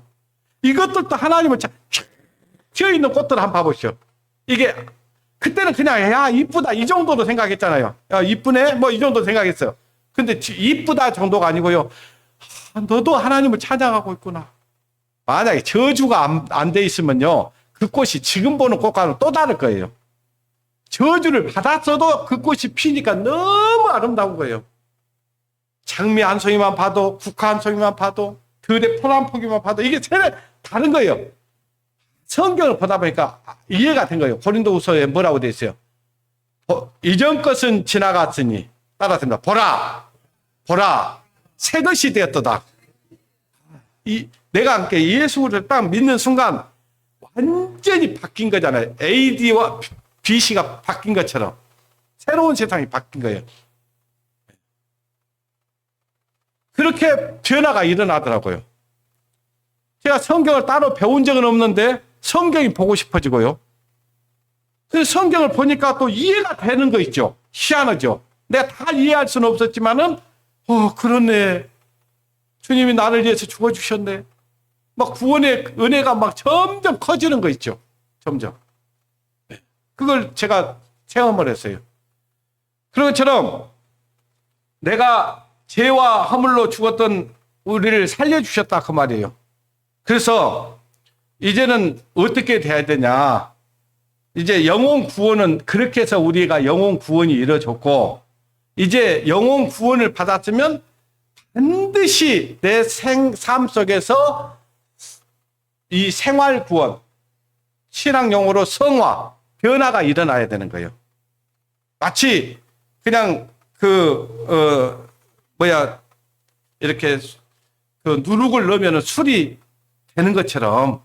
이것들도 하나님의 피어있는 꽃들 한번 봐보시죠. 이게 그때는 그냥 이쁘다 이 정도로 생각했잖아요. 이쁘네 뭐 이 정도 생각했어요. 근데 이쁘다 정도가 아니고요. 너도 하나님을 찬양하고 있구나. 만약에 저주가 안 돼 있으면요 그 꽃이 지금 보는 꽃과는 또 다를 거예요. 저주를 받았어도 그 꽃이 피니까 너무 아름다운 거예요. 장미 한 송이만 봐도, 국화 한 송이만 봐도, 들의 풀 한 포기만 봐도 이게 다른 거예요. 성경을 보다 보니까 이해가 된 거예요. 고린도후서에 뭐라고 돼 있어요? 이전 것은 지나갔으니 따라합니다. 보라 새 것이 되었도다. 내가 함께 예수를 딱 믿는 순간 완전히 바뀐 거잖아요. AD와 BC가 바뀐 것처럼 새로운 세상이 바뀐 거예요. 그렇게 변화가 일어나더라고요. 제가 성경을 따로 배운 적은 없는데 성경이 보고 싶어지고요. 그래서 성경을 보니까 또 이해가 되는 거 있죠. 희한하죠. 내가 다 이해할 수는 없었지만은, 그렇네. 주님이 나를 위해서 죽어주셨네. 막 구원의 은혜가 막 점점 커지는 거 있죠. 점점. 그걸 제가 체험을 했어요. 그런 것처럼 내가 죄와 허물로 죽었던 우리를 살려주셨다 그 말이에요. 그래서 이제는 어떻게 돼야 되냐. 이제 영혼 구원은 그렇게 해서 우리가 영혼 구원이 이루어졌고, 이제 영혼 구원을 받았으면 반드시 내 삶 속에서 이 생활 구원, 신앙용어로 성화, 변화가 일어나야 되는 거예요. 마치 그냥 이렇게 그 누룩을 넣으면 술이 되는 것처럼,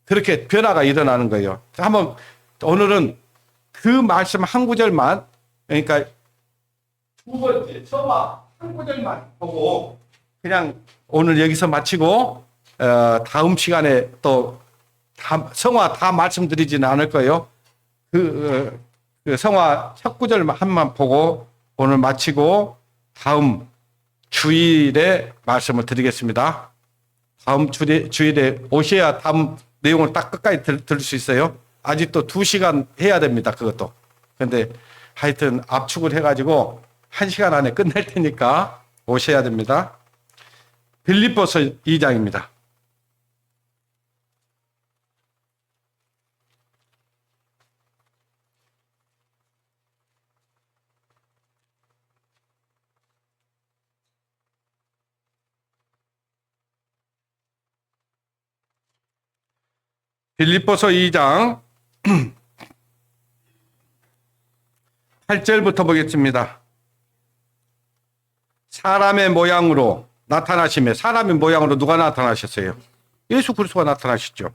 그렇게 변화가 일어나는 거예요. 한번 오늘은 그 말씀 한 구절만, 그러니까 두 번째 성화 한 구절만 보고 그냥 오늘 여기서 마치고, 다음 시간에 또 성화 다 말씀드리지는 않을 거예요. 그 성화 첫 구절만 한번 보고 오늘 마치고 다음 주일에 말씀을 드리겠습니다. 다음 주일에 오셔야 다음 내용을 딱 끝까지 들을 수 있어요. 아직도 2시간 해야 됩니다. 그것도. 근데 하여튼 압축을 해가지고 1시간 안에 끝낼 테니까 오셔야 됩니다. 빌립보서 2장입니다. 빌립보서 2장 8절부터 보겠습니다. 사람의 모양으로 나타나시며, 사람의 모양으로 누가 나타나셨어요? 예수 그리스도가 나타나셨죠.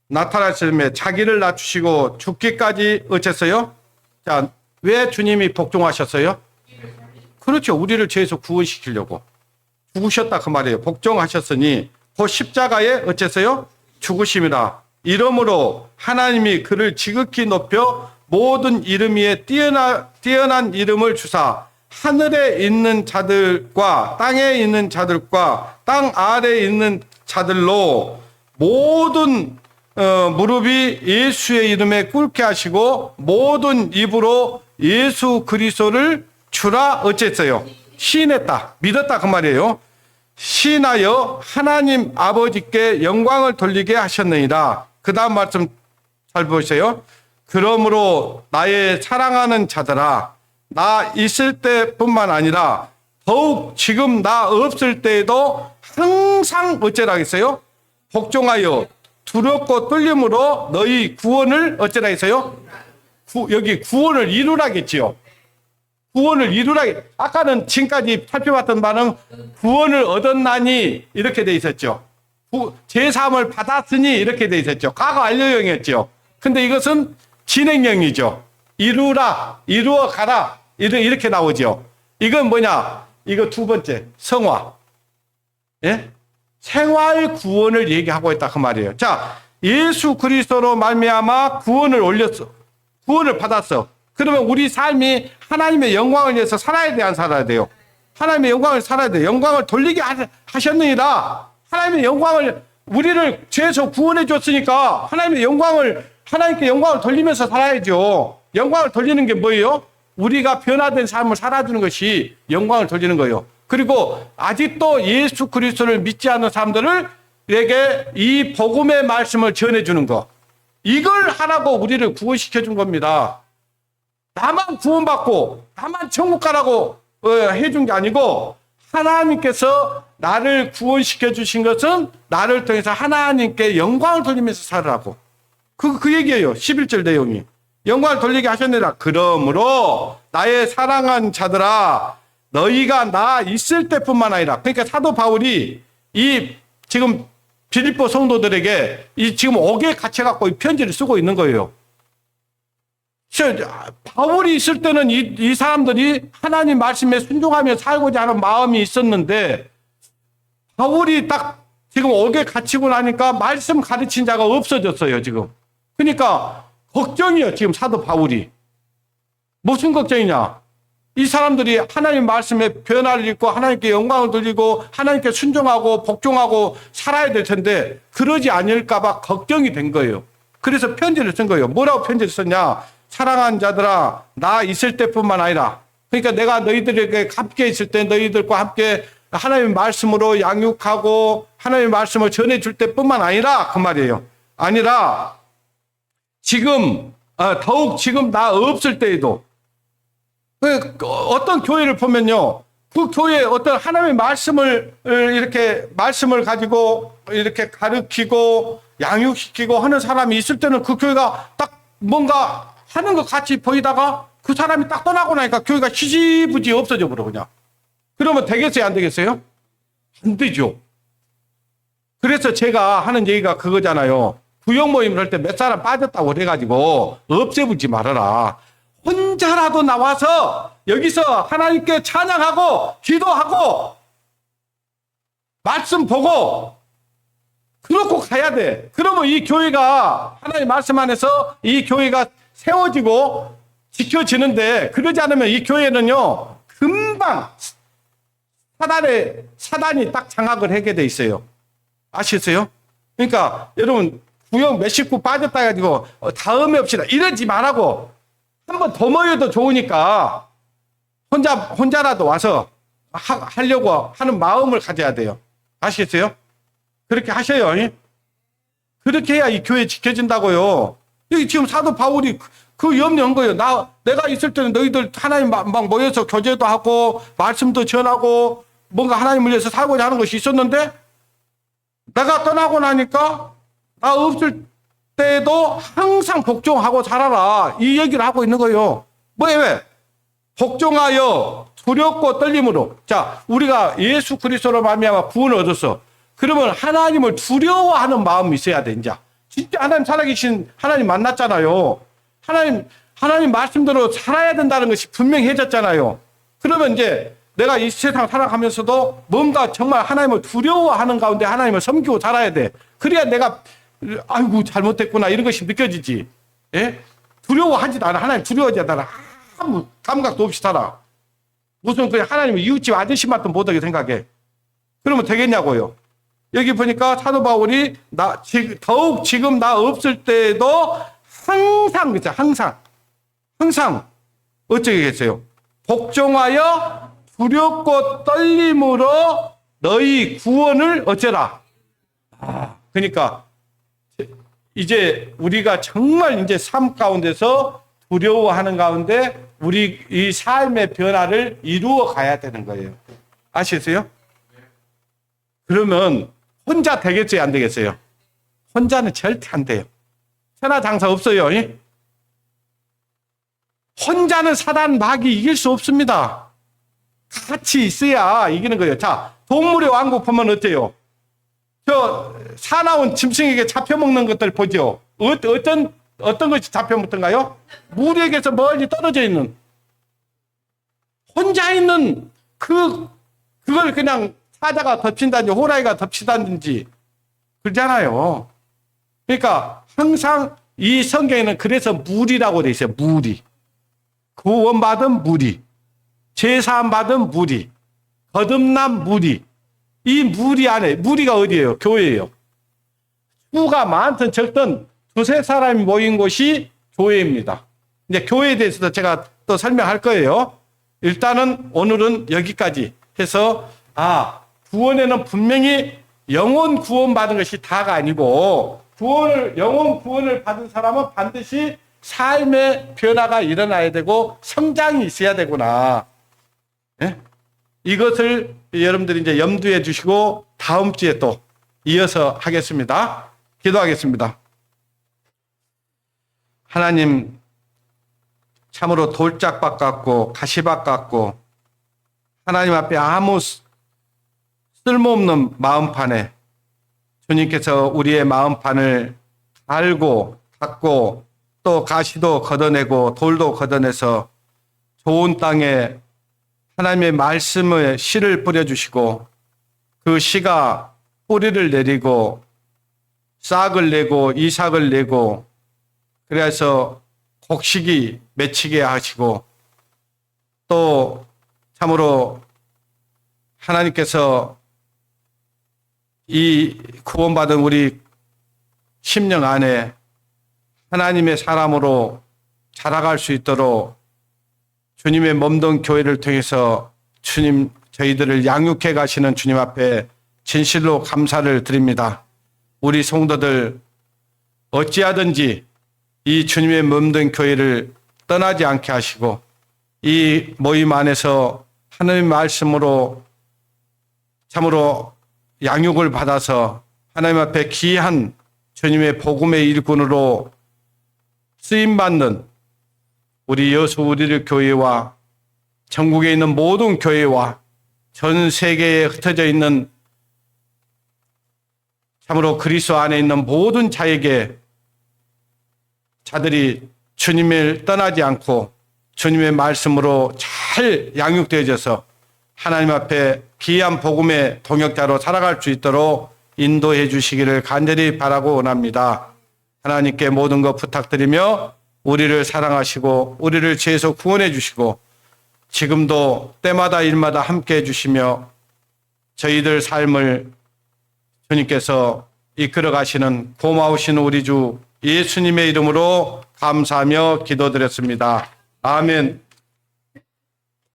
나타나시며 자기를 낮추시고 죽기까지 어쨌어요? 자, 왜 주님이 복종하셨어요? 그렇죠. 우리를 죄에서 구원시키려고 죽으셨다 그 말이에요. 복종하셨으니 그 십자가에 어쨌어요? 죽으심이라. 이러므로 하나님이 그를 지극히 높여 모든 이름 위에 뛰어난 이름을 주사 하늘에 있는 자들과 땅에 있는 자들과 땅 아래에 있는 자들로 모든 무릎이 예수의 이름에 꿇게 하시고 모든 입으로 예수 그리스도를 주라 어쨌어요? 시인했다, 믿었다 그 말이에요. 시인하여 하나님 아버지께 영광을 돌리게 하셨느니라. 그 다음 말씀 잘 보세요. 그러므로 나의 사랑하는 자들아, 나 있을 때뿐만 아니라 더욱 지금 나 없을 때에도 항상 어쩌라 했어요? 복종하여 두렵고 떨림으로 너희 구원을 어쩌라 했어요? 여기 구원을 이루라겠지요. 구원을 이루라. 아까는 지금까지 살펴봤던 바는 구원을 얻었나니 이렇게 돼 있었죠. 제사함을 받았으니 이렇게 돼 있었죠. 과거 완료형이었죠. 근데 이것은 진행형이죠. 이루라, 이루어 가라 이렇게 나오죠. 이건 뭐냐? 이거 두 번째 성화, 예? 생활 구원을 얘기하고 있다 그 말이에요. 자, 예수 그리스도로 말미암아 구원을 받았어. 그러면 우리 삶이 하나님의 영광을 위해서 살아야 돼요. 하나님의 영광을 살아야 돼요. 영광을 돌리게 하셨느니라. 하나님의 영광을, 우리를 죄에서 구원해 줬으니까 하나님께 영광을 돌리면서 살아야죠. 영광을 돌리는 게 뭐예요? 우리가 변화된 삶을 살아주는 것이 영광을 돌리는 거예요. 그리고 아직도 예수 그리스도를 믿지 않는 사람들에게 이 복음의 말씀을 전해주는 거, 이걸 하라고 우리를 구원시켜 준 겁니다. 나만 구원받고 나만 천국 가라고 해준 게 아니고, 하나님께서 나를 구원시켜 주신 것은 나를 통해서 하나님께 영광을 돌리면서 살으라고. 그 얘기예요. 11절 내용이. 영광을 돌리게 하셨느니라. 그러므로 나의 사랑한 자들아, 너희가 나 있을 때뿐만 아니라, 그러니까 사도 바울이 이 지금 빌립보 성도들에게 이 지금 옥에 갇혀갖고 이 편지를 쓰고 있는 거예요. 바울이 있을 때는 이 사람들이 하나님 말씀에 순종하며 살고자 하는 마음이 있었는데, 바울이 딱 지금 옥에 갇히고 나니까 말씀 가르친 자가 없어졌어요, 지금. 그러니까 걱정이에요, 지금 사도 바울이. 무슨 걱정이냐? 이 사람들이 하나님 말씀에 변화를 입고 하나님께 영광을 돌리고 하나님께 순종하고 복종하고 살아야 될 텐데 그러지 않을까 봐 걱정이 된 거예요. 그래서 편지를 쓴 거예요. 뭐라고 편지를 썼냐? 사랑하는 자들아, 나 있을 때뿐만 아니라, 그러니까 내가 너희들에게 함께 있을 때 너희들과 함께 하나님의 말씀으로 양육하고 하나님의 말씀을 전해줄 때뿐만 아니라, 그 말이에요. 아니라 지금 더욱 지금 나 없을 때에도, 어떤 교회를 보면요, 그 교회에 어떤 하나님의 말씀을 이렇게 말씀을 가지고 이렇게 가르치고 양육시키고 하는 사람이 있을 때는 그 교회가 딱 뭔가 하는 것 같이 보이다가 그 사람이 딱 떠나고 나니까 교회가 희지부지 없어져 버려, 그냥. 그러면 되겠어요, 안 되겠어요? 안 되죠. 그래서 제가 하는 얘기가 그거잖아요. 구역 모임을 할 때 몇 사람 빠졌다고 그래가지고 없애부지 말아라. 혼자라도 나와서 여기서 하나님께 찬양하고 기도하고 말씀 보고 그러고 가야 돼. 그러면 이 교회가 하나님 말씀 안에서 이 교회가 세워지고 지켜지는데, 그러지 않으면 이 교회는요 금방 사단이 딱 장악을 하게 돼 있어요. 아시겠어요? 그러니까 여러분, 구역 몇 식구 빠졌다 해가지고 다음에 없이다 이러지 말라고. 한 번 더 모여도 좋으니까 혼자라도 와서 하려고 하는 마음을 가져야 돼요. 아시겠어요? 그렇게 하셔요. 그렇게 해야 이 교회 지켜진다고요. 여기 지금 사도 바울이 그 염려한 거예요. 내가 있을 때는 너희들 하나님 막 모여서 교제도 하고 말씀도 전하고 뭔가 하나님을 위해서 살고자 하는 것이 있었는데, 내가 떠나고 나니까 나 없을 때도 항상 복종하고 살아라, 이 얘기를 하고 있는 거예요. 왜? 복종하여 두렵고 떨림으로. 자, 우리가 예수 그리스도로 말미암아 구원을 얻었어. 그러면 하나님을 두려워하는 마음이 있어야 돼. 이제 진짜 하나님 살아계신 하나님 만났잖아요. 하나님 말씀대로 살아야 된다는 것이 분명해졌잖아요. 그러면 이제 내가 이 세상 살아가면서도 뭔가 정말 하나님을 두려워하는 가운데 하나님을 섬기고 살아야 돼. 그래야 내가 아이고 잘못됐구나 이런 것이 느껴지지. 예? 두려워하지도 않아. 하나님 두려워하지 않아. 아무 감각도 없이 살아. 무슨 그냥 하나님을 이웃집 아저씨만도 못하게 생각해. 그러면 되겠냐고요. 여기 보니까 사도 바울이 더욱 지금 나 없을 때도 항상 어쩌겠어요? 복종하여 두렵고 떨림으로 너희 구원을 어쩌라. 그러니까 이제 우리가 정말 이제 삶 가운데서 두려워하는 가운데 우리 이 삶의 변화를 이루어 가야 되는 거예요. 아시겠어요? 그러면 혼자 되겠어요, 안 되겠어요? 혼자는 절대 안 돼요. 천하장사 없어요. 혼자는 사단 마귀 이길 수 없습니다. 같이 있어야 이기는 거예요. 자, 동물의 왕국 보면 어때요? 저 사나운 짐승에게 잡혀먹는 것들 보죠. 어떤 것이 잡혀먹던가요? 무리에게서 멀리 떨어져 있는, 혼자 있는 그걸 그냥 사자가 덮친다든지 호랑이가 덮치다든지 그러잖아요. 그러니까 항상 이 성경에는 그래서 무리라고 돼 있어요. 무리. 구원받은 무리, 제사함 받은 무리, 거듭난 무리. 이 무리 안에, 무리가 어디예요? 교회예요. 수가 많든 적든 두세 사람이 모인 곳이 교회입니다. 이제 교회에 대해서도 제가 또 설명할 거예요. 일단은 오늘은 여기까지 해서, 구원에는 분명히 영혼 구원받은 것이 다가 아니고, 영혼 구원을 받은 사람은 반드시 삶의 변화가 일어나야 되고 성장이 있어야 되구나. 예? 이것을 여러분들이 이제 염두에 주시고 다음 주에 또 이어서 하겠습니다. 기도하겠습니다. 하나님, 참으로 돌짝밭 같고 가시밭 같고 하나님 앞에 아무 쓸모없는 마음판에 주님께서 우리의 마음판을 알고 닫고 또 가시도 걷어내고 돌도 걷어내서 좋은 땅에 하나님의 말씀의 씨를 뿌려주시고 그 씨가 뿌리를 내리고 싹을 내고 이삭을 내고 그래서 곡식이 맺히게 하시고 또 참으로 하나님께서 이 구원받은 우리 심령 안에 하나님의 사람으로 자라갈 수 있도록 주님의 몸된 교회를 통해서 주님 저희들을 양육해 가시는 주님 앞에 진실로 감사를 드립니다. 우리 성도들 어찌하든지 이 주님의 몸된 교회를 떠나지 않게 하시고 이 모임 안에서 하나님의 말씀으로 참으로 양육을 받아서 하나님 앞에 귀한 주님의 복음의 일꾼으로 쓰임받는 우리 여수 우리를 교회와 전국에 있는 모든 교회와 전 세계에 흩어져 있는 참으로 그리스도 안에 있는 모든 자들이 주님을 떠나지 않고 주님의 말씀으로 잘 양육되어져서 하나님 앞에 귀한 복음의 동역자로 살아갈 수 있도록 인도해 주시기를 간절히 바라고 원합니다. 하나님께 모든 것 부탁드리며 우리를 사랑하시고 우리를 죄에서 구원해 주시고 지금도 때마다 일마다 함께 해 주시며 저희들 삶을 주님께서 이끌어 가시는 고마우신 우리 주 예수님의 이름으로 감사하며 기도드렸습니다. 아멘.